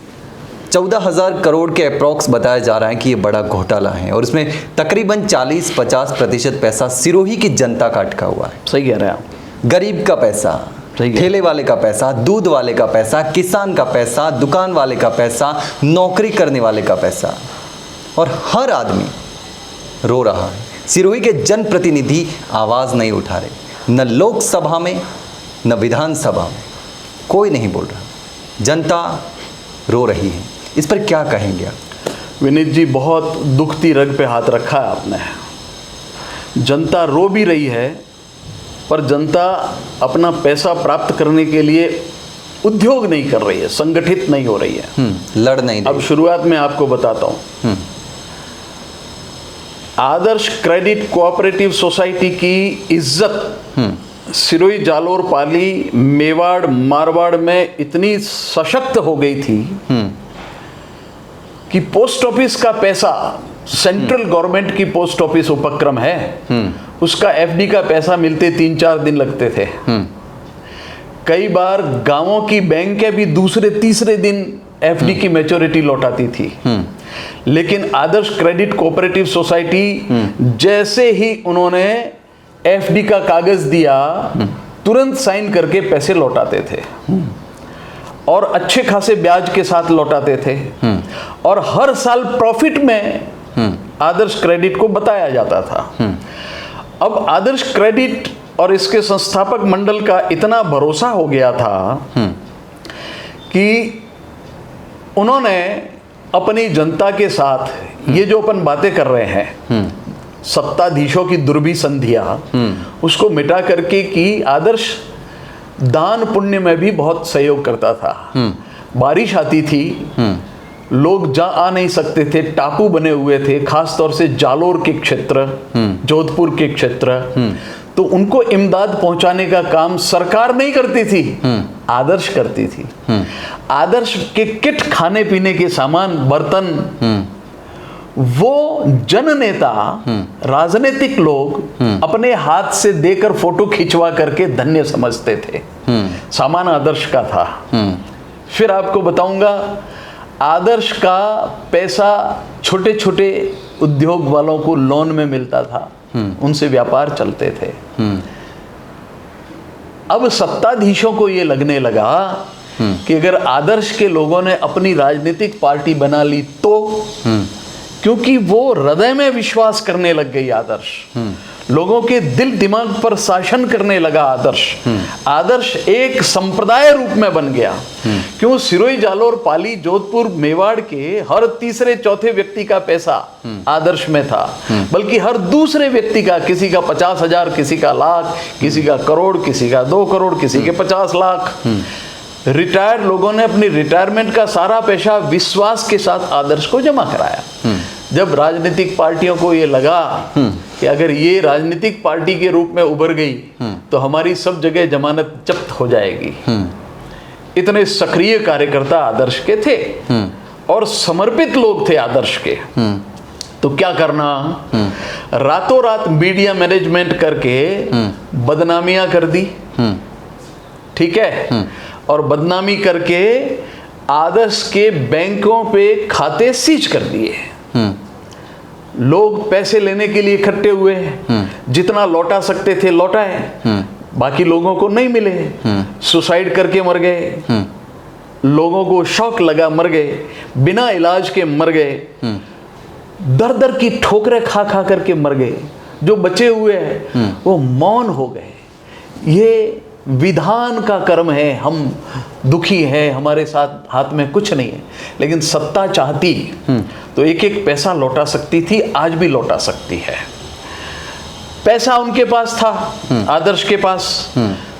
14,000 करोड़ के अप्रॉक्स बताया जा रहा है कि ये बड़ा घोटाला है, और इसमें तकरीबन 40-50% पैसा सिरोही की जनता का अटका हुआ है। सही कह रहे हैं आप। गरीब का पैसा, सही है। ठेले वाले का पैसा, दूध वाले का पैसा, किसान का पैसा, दुकान वाले का पैसा, नौकरी करने वाले का पैसा, और हर आदमी रो रहा है। सिरोही के जनप्रतिनिधि आवाज़ नहीं उठा रहे, न लोकसभा में न विधानसभा में, कोई नहीं बोल रहा। जनता रो रही है, इस पर क्या कहेंगे आप? विनीत जी, बहुत दुखती रग पे हाथ रखा है आपने। जनता रो भी रही है, पर जनता अपना पैसा प्राप्त करने के लिए उद्योग नहीं कर रही है, संगठित नहीं हो रही है, लड़ नहीं रही। अब शुरुआत में आपको बताता हूं। आदर्श क्रेडिट कोऑपरेटिव सोसाइटी की इज्जत सिरोही, जालोर, पाली, मेवाड़, मारवाड़ में इतनी सशक्त हो गई थी कि पोस्ट ऑफिस का पैसा, सेंट्रल गवर्नमेंट की पोस्ट ऑफिस उपक्रम है, उसका एफडी का पैसा मिलते 3-4 दिन लगते थे। कई बार गांवों की बैंकें भी दूसरे तीसरे दिन एफडी की मैच्योरिटी लौटाती थी। लेकिन आदर्श क्रेडिट कोऑपरेटिव सोसाइटी जैसे ही उन्होंने एफडी का कागज दिया, तुरंत साइन करके पैसे लौटाते थे, और अच्छे खासे ब्याज के साथ लौटाते थे, और हर साल प्रॉफिट में आदर्श क्रेडिट को बताया जाता था। अब आदर्श क्रेडिट और इसके संस्थापक मंडल का इतना भरोसा हो गया था कि उन्होंने अपनी जनता के साथ ये जो अपन बातें कर रहे हैं, सत्ताधीशों की दुर्भी संधिया, उसको मिटा करके कि आदर्श दान पुण्य में भी बहुत सहयोग करता था। बारिश आती थी, लोग जा आ नहीं सकते थे, टापू बने हुए थे, खास तौर से जालोर के क्षेत्र, जोधपुर के क्षेत्र, तो उनको इमदाद पहुंचाने का काम सरकार नहीं करती थी, आदर्श करती थी। आदर्श के किट, खाने पीने के सामान, बर्तन, वो जननेता, राजनीतिक लोग अपने हाथ से देकर फोटो खिंचवा करके धन्य समझते थे। सामान आदर्श का था। फिर आपको बताऊंगा, आदर्श का पैसा छोटे छोटे उद्योग वालों को लोन में मिलता था, उनसे व्यापार चलते थे। अब सत्ताधीशों को ये लगने लगा कि अगर आदर्श के लोगों ने अपनी राजनीतिक पार्टी बना ली तो, क्योंकि वो हृदय में विश्वास करने लग गई आदर्श, लोगों के दिल दिमाग पर शासन करने लगा आदर्श। आदर्श एक संप्रदाय रूप में बन गया। क्यों? सिरोही, जालोर, पाली, जोधपुर, मेवाड़ के हर तीसरे चौथे व्यक्ति का पैसा आदर्श में था, बल्कि हर दूसरे व्यक्ति का, किसी का 50,000, किसी का लाख, किसी का करोड़, किसी का 2 करोड़, किसी के 50 लाख। रिटायर्ड लोगों ने अपनी रिटायरमेंट का सारा पैसा विश्वास के साथ आदर्श को जमा कराया। जब राजनीतिक पार्टियों को ये लगा कि अगर ये राजनीतिक पार्टी के रूप में उभर गई तो हमारी सब जगह जमानत जब्त हो जाएगी, इतने सक्रिय कार्यकर्ता आदर्श के थे और समर्पित लोग थे आदर्श के। तो क्या करना, रातों रात मीडिया मैनेजमेंट करके बदनामियां कर दी, ठीक है, और बदनामी करके आदर्श के बैंकों पे खाते सीज कर दिए। लोग पैसे लेने के लिए इकट्ठे हुए, जितना लौटा सकते थे लौटाए, बाकी लोगों को नहीं मिले, सुसाइड करके मर गए, लोगों को शौक लगा मर गए, बिना इलाज के मर गए, दर दर की ठोकरें खा खा करके मर गए। जो बचे हुए हैं वो मौन हो गए। ये विधान का कर्म है, हम दुखी हैं, हमारे साथ हाथ में कुछ नहीं है। लेकिन सत्ता चाहती तो एक एक पैसा लौटा सकती थी, आज भी लौटा सकती है। पैसा उनके पास था, आदर्श के पास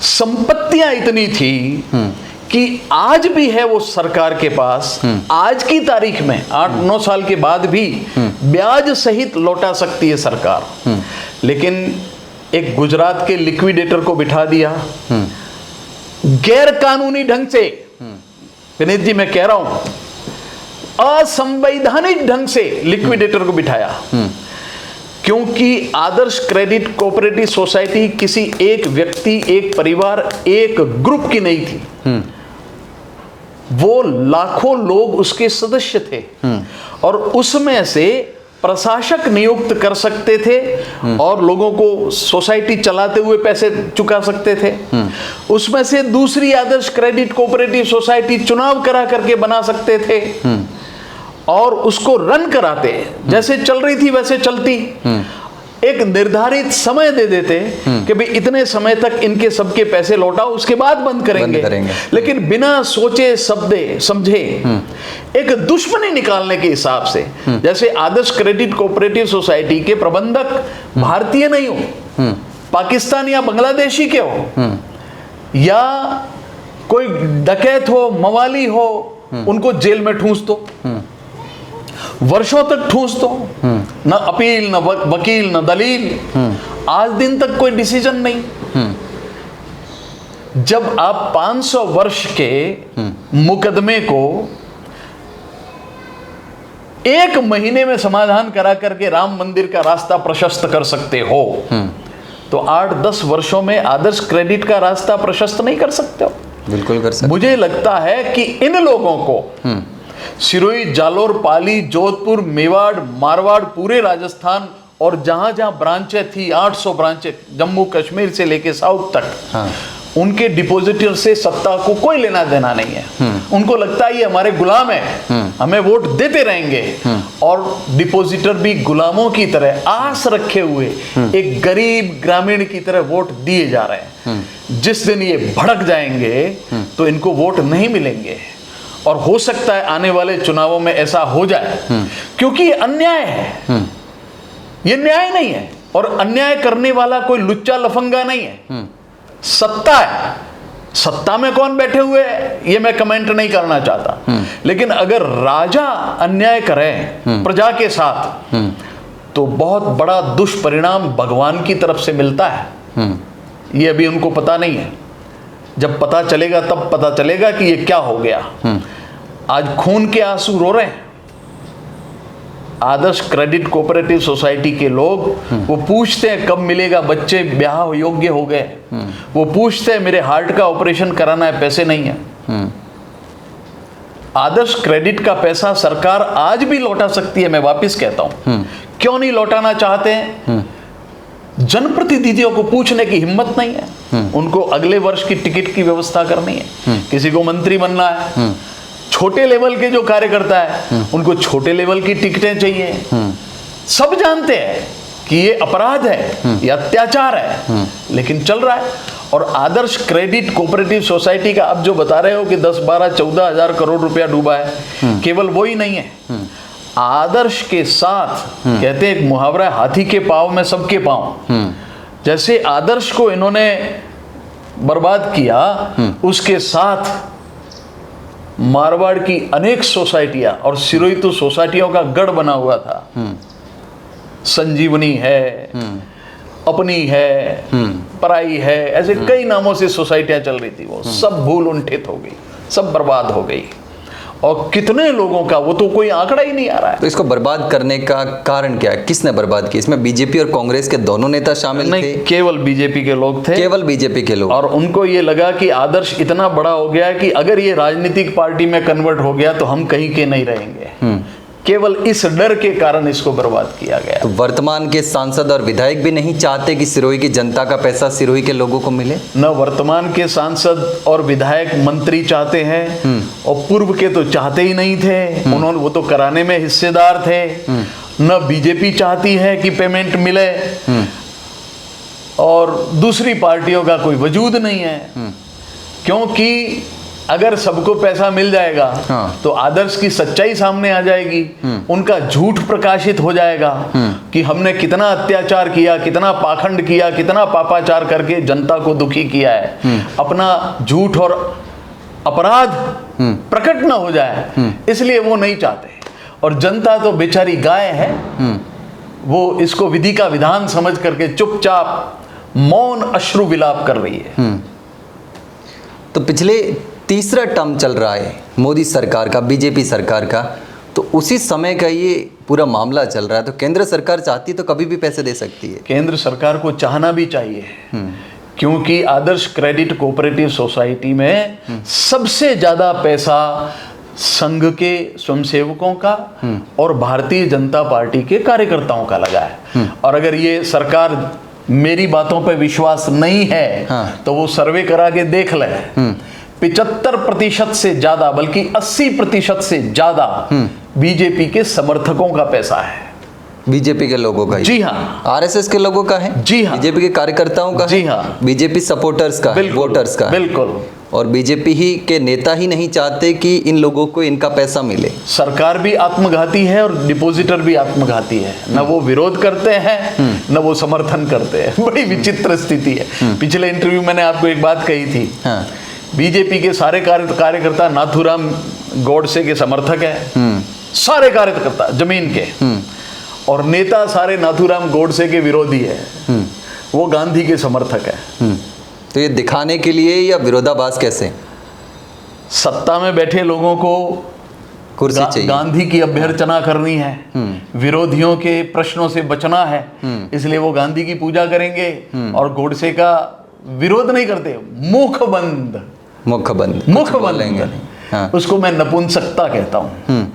संपत्तियां इतनी थी कि आज भी है वो सरकार के पास। आज की तारीख में 8-9 साल के बाद भी ब्याज सहित लौटा सकती है सरकार। लेकिन एक गुजरात के लिक्विडेटर को बिठा दिया गैर कानूनी ढंग से। विनीत जी, मैं कह रहा हूं असंवैधानिक ढंग से लिक्विडेटर को बिठाया, क्योंकि आदर्श क्रेडिट कोऑपरेटिव सोसाइटी किसी एक व्यक्ति, एक परिवार, एक ग्रुप की नहीं थी। वो लाखों लोग उसके सदस्य थे और उसमें से प्रशासक नियुक्त कर सकते थे और लोगों को सोसाइटी चलाते हुए पैसे चुका सकते थे। उसमें से दूसरी आदर्श क्रेडिट कोऑपरेटिव सोसाइटी चुनाव करा करके बना सकते थे और उसको रन कराते, जैसे चल रही थी वैसे चलती। एक निर्धारित समय दे देते कि भाई इतने समय तक इनके सबके पैसे लौटाओ, उसके बाद बंद करेंगे। लेकिन बिना सोचे समझे एक दुश्मनी निकालने के हिसाब से, जैसे आदर्श क्रेडिट कोऑपरेटिव सोसाइटी के प्रबंधक भारतीय नहीं हो, पाकिस्तान या बांग्लादेशी के हो, या कोई डकैत हो, मवाली हो, उनको जेल में ठूंस दो, वर्षों तक ठूंस दो, न अपील, न वकील, न दलील, आज दिन तक कोई डिसीजन नहीं। जब आप 500 वर्ष के मुकदमे को एक महीने में समाधान करा करके राम मंदिर का रास्ता प्रशस्त कर सकते हो, तो 8-10 वर्षों में आदर्श क्रेडिट का रास्ता प्रशस्त नहीं कर सकते हो? बिल्कुल कर सकते। मुझे लगता है कि इन लोगों को सिरोही, जालोर, पाली, जोधपुर, मेवाड़, मारवाड़, पूरे राजस्थान और जहां जहां ब्रांचें थी, 800 ब्रांचें, जम्मू कश्मीर से लेके साउथ तक, उनके डिपॉजिटर से सत्ता को कोई लेना देना नहीं है। उनको लगता है ये हमारे गुलाम है, हमें वोट देते रहेंगे, और डिपॉजिटर भी गुलामों की तरह आस रखे हुए एक गरीब ग्रामीण की तरह वोट दिए जा रहे हैं। जिस दिन ये भड़क जाएंगे तो इनको वोट नहीं मिलेंगे, और हो सकता है आने वाले चुनावों में ऐसा हो जाए, क्योंकि ये अन्याय है, ये न्याय नहीं है, और अन्याय करने वाला कोई लुच्चा लफंगा नहीं है, सत्ता है। सत्ता में कौन बैठे हुए है ये मैं कमेंट नहीं करना चाहता, लेकिन अगर राजा अन्याय करे प्रजा के साथ तो बहुत बड़ा दुष्परिणाम भगवान की तरफ से मिलता है। ये अभी उनको पता नहीं है, जब पता चलेगा तब पता चलेगा कि ये क्या हो गया। आज खून के आंसू रो रहे हैं आदर्श क्रेडिट कोऑपरेटिव सोसाइटी के लोग। वो पूछते हैं कब मिलेगा, बच्चे ब्याह योग्य हो गए, वो पूछते हैं मेरे हार्ट का ऑपरेशन कराना है, पैसे नहीं है। आदर्श क्रेडिट का पैसा सरकार आज भी लौटा सकती है, मैं वापस कहता हूं। क्यों नहीं लौटाना चाहते हैं? जनप्रतिनिधियों को पूछने की हिम्मत नहीं है। उनको अगले वर्ष की टिकट की व्यवस्था करनी है, किसी को मंत्री बनना है, छोटे लेवल के जो कार्यकर्ता है उनको छोटे लेवल की टिकटें चाहिए। सब जानते हैं कि ये अपराध है, ये अत्याचार है, लेकिन चल रहा है। और आदर्श क्रेडिट कोऑपरेटिव सोसाइटी का आप जो बता रहे हो कि 10, 12, 14 हजार करोड़ रुपया डूबा है, केवल वो ही नहीं है। आदर्श के साथ कहते हैं एक मुहावरा है, हाथी के पांव में सबके पांव। जैसे आदर्श को इन्होंने बर्बाद किया, उसके साथ मारवाड़ की अनेक सोसाइटियां, और सिरोही तो सोसाइटियों का गढ़ बना हुआ था। संजीवनी है, अपनी है, पराई है, ऐसे कई नामों से सोसाइटियां चल रही थी। वो सब भूल उंठित हो गई, सब बर्बाद हो गई। और कितने लोगों का वो तो कोई आंकड़ा ही नहीं आ रहा है। तो इसको बर्बाद करने का कारण क्या है? किसने बर्बाद किया? इसमें बीजेपी और कांग्रेस के दोनों नेता शामिल थे? केवल बीजेपी के लोग थे, केवल बीजेपी के लोग। और उनको ये लगा कि आदर्श इतना बड़ा हो गया कि अगर ये राजनीतिक पार्टी में कन्वर्ट हो गया तो हम कहीं के नहीं रहेंगे। केवल इस डर के कारण इसको बर्बाद किया गया। तो वर्तमान के सांसद और विधायक भी नहीं चाहते कि सिरोही की जनता का पैसा सिरोही के लोगों को मिले? न वर्तमान के सांसद और विधायक, मंत्री चाहते हैं, और पूर्व के तो चाहते ही नहीं थे। उन्होंने वो तो कराने में हिस्सेदार थे। न बीजेपी चाहती है कि पेमेंट मिले, और दूसरी पार्टियों का कोई वजूद नहीं है, क्योंकि अगर सबको पैसा मिल जाएगा तो आदर्श की सच्चाई सामने आ जाएगी, उनका झूठ प्रकाशित हो जाएगा कि हमने कितना अत्याचार किया, कितना पाखंड किया, कितना पापाचार करके जनता को दुखी किया है। अपना झूठ और अपराध प्रकट न हो जाए, इसलिए वो नहीं चाहते। और जनता तो बेचारी गाय है, वो इसको विधि का विधान समझ करके चुपचाप मौन अश्रु विलाप कर रही है। तो पिछले तीसरा टर्म चल रहा है मोदी सरकार का, बीजेपी सरकार का, तो उसी समय का ये पूरा मामला चल रहा है। तो केंद्र सरकार चाहती तो कभी भी पैसे दे सकती है। केंद्र सरकार को चाहना भी चाहिए, क्योंकि आदर्श क्रेडिट कोऑपरेटिव सोसाइटी में सबसे ज्यादा पैसा संघ के स्वयंसेवकों का और भारतीय जनता पार्टी के कार्यकर्ताओं का लगा है। और अगर ये सरकार मेरी बातों पे विश्वास नहीं है तो वो सर्वे करा के देख ले। 75% से ज्यादा, बल्कि 80% से ज्यादा बीजेपी के समर्थकों का पैसा है। बीजेपी के लोगों का? जी हाँ। आरएसएस के लोगों का है? जी हाँ। बीजेपी के कार्यकर्ताओं का? जी हाँ। बीजेपी सपोर्टर्स का, वोटर्स का? बिल्कुल। और बीजेपी ही के नेता ही नहीं चाहते कि इन लोगों को इनका पैसा मिले। सरकार भी आत्मघाती है और डिपॉजिटर भी आत्मघाती है। न वो विरोध करते हैं न वो समर्थन करते हैं। बड़ी विचित्र स्थिति है। पिछले इंटरव्यू मैंने आपको एक बात कही थी। बीजेपी के सारे कार्यकर्ता नाथूराम गोडसे के समर्थक हैं। सारे कार्यकर्ता जमीन के। और नेता सारे नाथूराम गोडसे के विरोधी है। वो गांधी के समर्थक है। तो ये दिखाने के लिए या विरोधाभास कैसे? सत्ता में बैठे लोगों को कुर्सी चाहिए, गांधी की अभ्यर्चना करनी है, विरोधियों के प्रश्नों से बचना है, इसलिए वो गांधी की पूजा करेंगे और गोडसे का विरोध नहीं करते। मुख बंद बोलेंगे। उसको मैं नपुंसकता कहता हूं।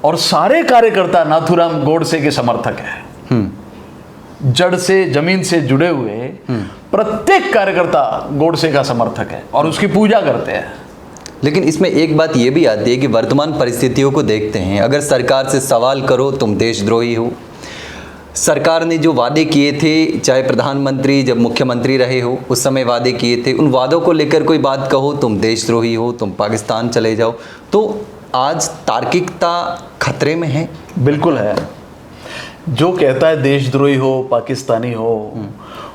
और सारे कार्यकर्ता नाथूराम गोडसे के समर्थक हैं। जड़ से, जमीन से जुड़े हुए प्रत्येक कार्यकर्ता गोडसे का समर्थक है और उसकी पूजा करते हैं। लेकिन इसमें एक बात यह भी आती है कि वर्तमान परिस्थितियों को देखते हैं, अगर सरकार से सवाल करो तुम देशद्रोही हो। सरकार ने जो वादे किए थे, चाहे प्रधानमंत्री जब मुख्यमंत्री रहे हो उस समय वादे किए थे, उन वादों को लेकर कोई बात कहो तुम देशद्रोही हो, तुम पाकिस्तान चले जाओ, तो आज तार्किकता खतरे में है। बिल्कुल है। जो कहता है देशद्रोही हो, पाकिस्तानी हो,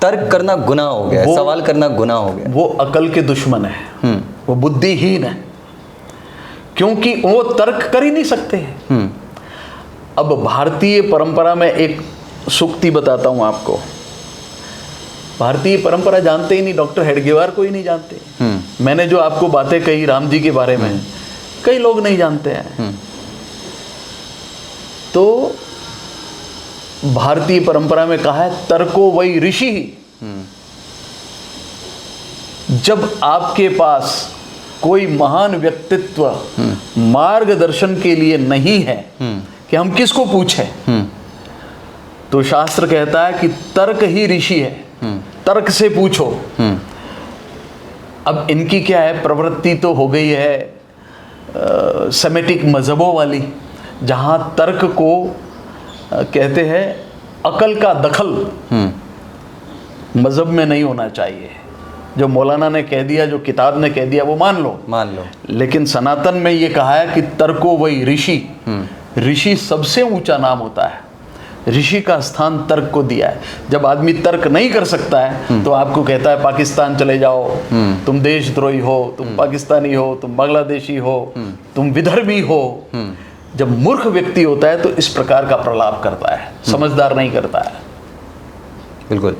तर्क करना गुनाह हो गया, सवाल करना गुनाह हो गया। वो अकल के दुश्मन है। वो बुद्धिहीन है, क्योंकि वो तर्क कर ही नहीं सकते हैं। अब भारतीय परंपरा में एक सूक्ति बताता हूं आपको। भारतीय परंपरा जानते ही नहीं, डॉक्टर हेडगेवार को ही नहीं जानते। मैंने जो आपको बातें कही राम जी के बारे में, कई लोग नहीं जानते हैं। तो भारतीय परंपरा में कहा है तर्को वही ऋषि। जब आपके पास कोई महान व्यक्तित्व मार्गदर्शन के लिए नहीं है कि हम किसको पूछें, तो शास्त्र कहता है कि तर्क ही ऋषि है, तर्क से पूछो। अब इनकी क्या है, प्रवृत्ति तो हो गई है सेमेटिक मजहबों वाली, जहां तर्क को कहते हैं अकल का दखल मजहब में नहीं होना चाहिए। जो मौलाना ने कह दिया, जो किताब ने कह दिया, वो मान लो। लेकिन सनातन में ये कहा है कि तर्को वही ऋषि। ऋषि सबसे ऊंचा नाम होता है। ऋषि का स्थान तर्क को दिया है। जब आदमी तर्क नहीं कर सकता है तो आपको कहता है पाकिस्तान चले जाओ, तुम देशद्रोही हो, तुम पाकिस्तानी हो, तुम बांग्लादेशी हो, तुम विदर्भी हो। जब मूर्ख व्यक्ति होता है तो इस प्रकार का प्रलाप करता है, समझदार नहीं करता है। बिल्कुल।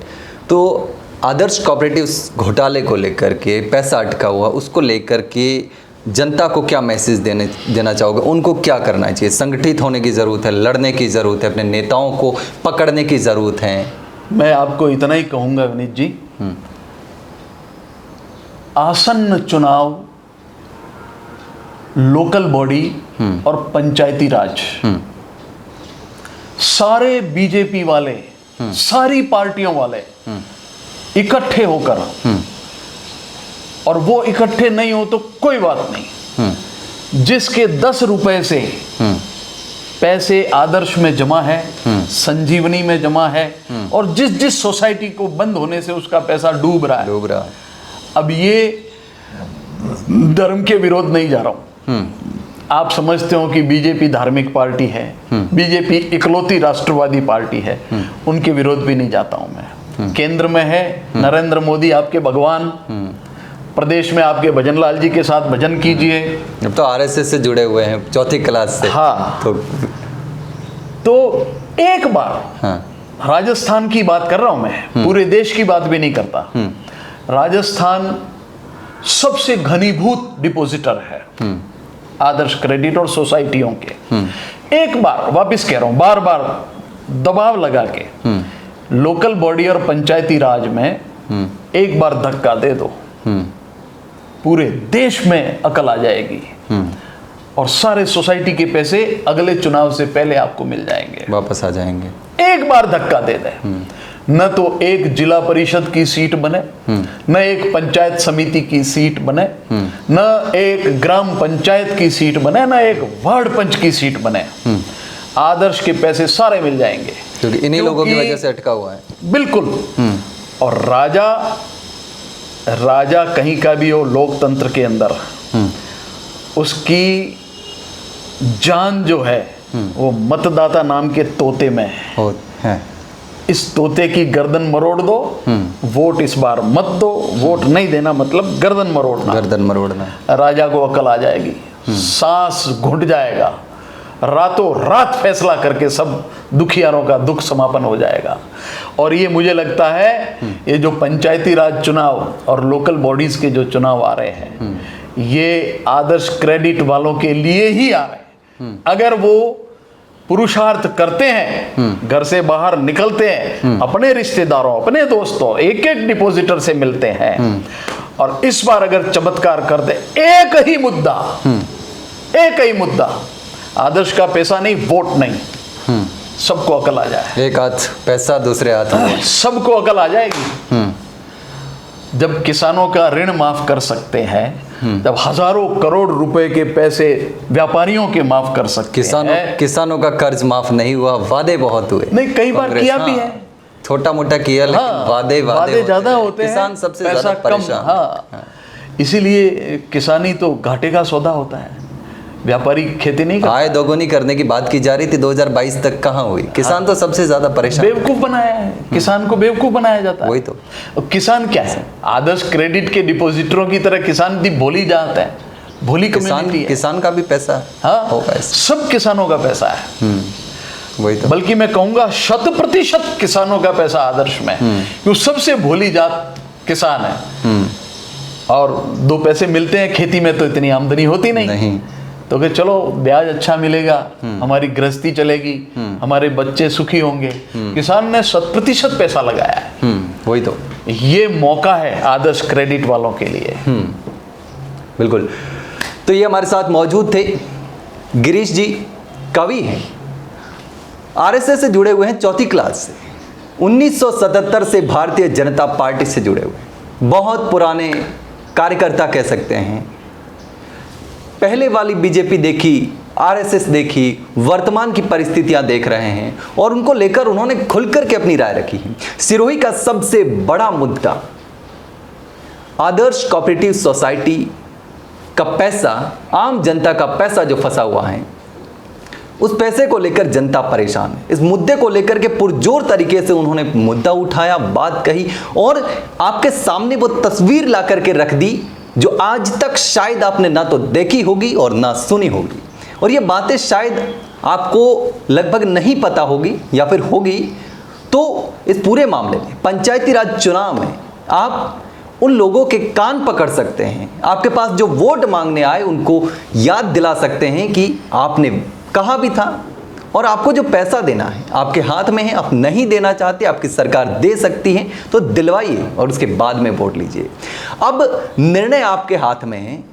तो आदर्श कोऑपरेटिव घोटाले को लेकर के, पैसा अटका हुआ उसको लेकर के जनता को क्या मैसेज देना चाहोगे? उनको क्या करना चाहिए? संगठित होने की ज़रूरत है, लड़ने की ज़रूरत है, अपने नेताओं को पकड़ने की ज़रूरत है। मैं आपको इतना ही कहूँगा विनीत जी, आसन्न चुनाव, लोकल बॉडी और पंचायती राज, सारे बीजेपी वाले, सारी पार्टियों वाले इकट्ठे होकर, और वो इकट्ठे नहीं हो तो कोई बात नहीं, जिसके 10 रुपए से पैसे आदर्श में जमा है, संजीवनी में जमा है, और जिस सोसाइटी को बंद होने से उसका पैसा डूब रहा है। अब ये धर्म के विरोध नहीं जा रहा हूं। आप समझते हो कि बीजेपी धार्मिक पार्टी है, बीजेपी इकलौती राष्ट्रवादी पार्टी है, उनके विरोध भी नहीं जाता हूं मैं। केंद्र में है नरेंद्र मोदी, आपके भगवान, प्रदेश में आपके भजनलाल जी के साथ भजन कीजिए। अब तो आरएसएस से जुड़े हुए हैं, चौथी क्लास से। हाँ, तो एक बार राजस्थान की बात कर रहा हूं मैं, पूरे देश की बात भी नहीं करता। राजस्थान सबसे घनीभूत डिपॉजिटर है आदर्श क्रेडिट और सोसाइटियों के। एक बार, वापिस कह रहा हूं, बार बार दबाव लगा के लोकल बॉडी और पंचायती राज में एक बार धक्का दे दो, पूरे देश में अकल आ जाएगी। और सारे सोसाइटी के पैसे अगले चुनाव से पहले आपको मिल जाएंगे, वापस आ जाएंगे। एक बार धक्का दे दे। न तो एक जिला परिषद की सीट बने, न एक पंचायत समिति की सीट बने, न एक ग्राम पंचायत की सीट बने, न एक वार्ड पंच की सीट बने, आदर्श के पैसे सारे मिल जाएंगे, क्योंकि इन्हीं लोगों की वजह से अटका हुआ है। बिल्कुल। और राजा कहीं का भी हो लोकतंत्र के अंदर, उसकी जान जो है वो मतदाता नाम के तोते में है। इस तोते की गर्दन मरोड़ दो, वोट इस बार मत दो। वोट नहीं देना मतलब गर्दन मरोड़ना। राजा को अकल आ जाएगी, सांस घुट जाएगा, रातों रात फैसला करके सब दुखियारों का दुख समापन हो जाएगा। और ये मुझे लगता है ये जो पंचायती राज चुनाव और लोकल बॉडीज के जो चुनाव आ रहे हैं, ये आदर्श क्रेडिट वालों के लिए ही आ रहे हैं। अगर वो पुरुषार्थ करते हैं, घर से बाहर निकलते हैं, अपने रिश्तेदारों, अपने दोस्तों, एक एक डिपॉजिटर से मिलते हैं, और इस बार अगर चमत्कार कर दे, एक ही मुद्दा, आदर्श का पैसा नहीं, वोट नहीं, सबको अकल आ जाए। एक हाथ पैसा, दूसरे हाथ वोट, सबको अकल आ जाएगी। जब किसानों का ऋण माफ कर सकते हैं, जब हजारों करोड़ रुपए के पैसे व्यापारियों के माफ कर सकते हैं। किसानों का कर्ज माफ नहीं हुआ, वादे बहुत हुए। नहीं, कई बार किया भी है, छोटा मोटा किया, लेकिन वादे ज्यादा होते हैं, किसान सबसे ज्यादा परेशान। इसीलिए किसानी तो घाटे का सौदा होता है, व्यापारी खेती नहीं करता। आय दोगुनी करने की बात की जा रही थी, 2022 तक कहाँ हुई? किसान तो सबसे ज्यादा परेशान, बेवकूफ बनाया है, किसान को बेवकूफ बनाया जाता है। वही तो। किसान क्या है? आदर्श क्रेडिट के डिपॉजिटरों की तरह किसान भी भोली जाता है, भोली कम्युनिटी है। किसान का भी पैसा होगा, सब किसानों का पैसा है। वही तो। बल्कि मैं कहूंगा 100% किसानों का पैसा आदर्श में, क्योंकि सबसे भोली जात किसान है। और दो पैसे मिलते हैं, खेती में तो इतनी आमदनी होती नहीं। तो कि चलो ब्याज अच्छा मिलेगा, हमारी गृहस्थी चलेगी, हमारे बच्चे सुखी होंगे। किसान ने 100% पैसा लगाया है। वही तो। ये मौका है आदर्श क्रेडिट वालों के लिए। बिल्कुल। तो ये हमारे साथ मौजूद थे गिरीश जी, कवि हैं, आरएसएस से जुड़े हुए हैं, चौथी क्लास से, 1977 से भारतीय जनता पार्टी से जुड़े हुए, बहुत पुराने कार्यकर्ता कह सकते हैं। पहले वाली बीजेपी देखी, आरएसएस देखी, वर्तमान की परिस्थितियां देख रहे हैं, और उनको लेकर उन्होंने खुलकर के अपनी राय रखी है। सिरोही का सबसे बड़ा मुद्दा आदर्श कोऑपरेटिव सोसाइटी का पैसा, आम जनता का पैसा जो फंसा हुआ है, उस पैसे को लेकर जनता परेशान है। इस मुद्दे को लेकर के पुरजोर तरीके से उन्होंने मुद्दा उठाया, बात कही, और आपके सामने वो तस्वीर ला करके रख दी जो आज तक शायद आपने ना तो देखी होगी और ना सुनी होगी। और ये बातें शायद आपको लगभग नहीं पता होगी, या फिर होगी तो इस पूरे मामले में, पंचायती राज चुनाव में, आप उन लोगों के कान पकड़ सकते हैं, आपके पास जो वोट मांगने आए उनको याद दिला सकते हैं कि आपने कहा भी था, और आपको जो पैसा देना है आपके हाथ में है। आप नहीं देना चाहते, आपकी सरकार दे सकती है, तो दिलवाइए और उसके बाद में वोट लीजिए। अब निर्णय आपके हाथ में है,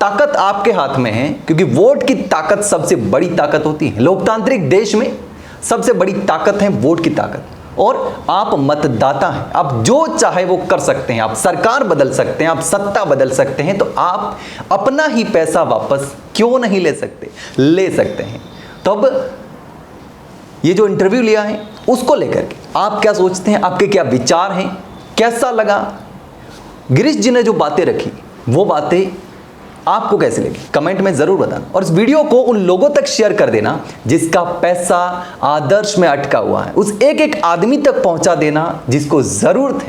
ताकत आपके हाथ में है, क्योंकि वोट की ताकत सबसे बड़ी ताकत होती है। लोकतांत्रिक देश में सबसे बड़ी ताकत है वोट की ताकत, और आप मतदाता हैं, आप जो चाहे वो कर सकते हैं, आप सरकार बदल सकते हैं, आप सत्ता बदल सकते हैं, तो आप अपना ही पैसा वापस क्यों नहीं ले सकते? ले सकते हैं। तो अब ये जो इंटरव्यू लिया है उसको लेकर के आप क्या सोचते हैं, आपके क्या विचार हैं, कैसा लगा? गिरीश जी ने जो बातें रखी वो बातें आपको कैसे लगी, कमेंट में जरूर बताना, और इस वीडियो को उन लोगों तक शेयर कर देना जिसका पैसा आदर्श में अटका हुआ है। उस एक एक आदमी तक पहुंचा देना जिसको जरूरत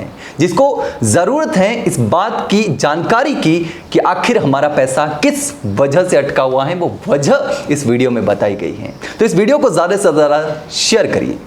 है इस बात की जानकारी की कि आखिर हमारा पैसा किस वजह से अटका हुआ है। वो वजह इस वीडियो में बताई गई है। तो इस वीडियो को ज्यादा से ज्यादा शेयर करिए।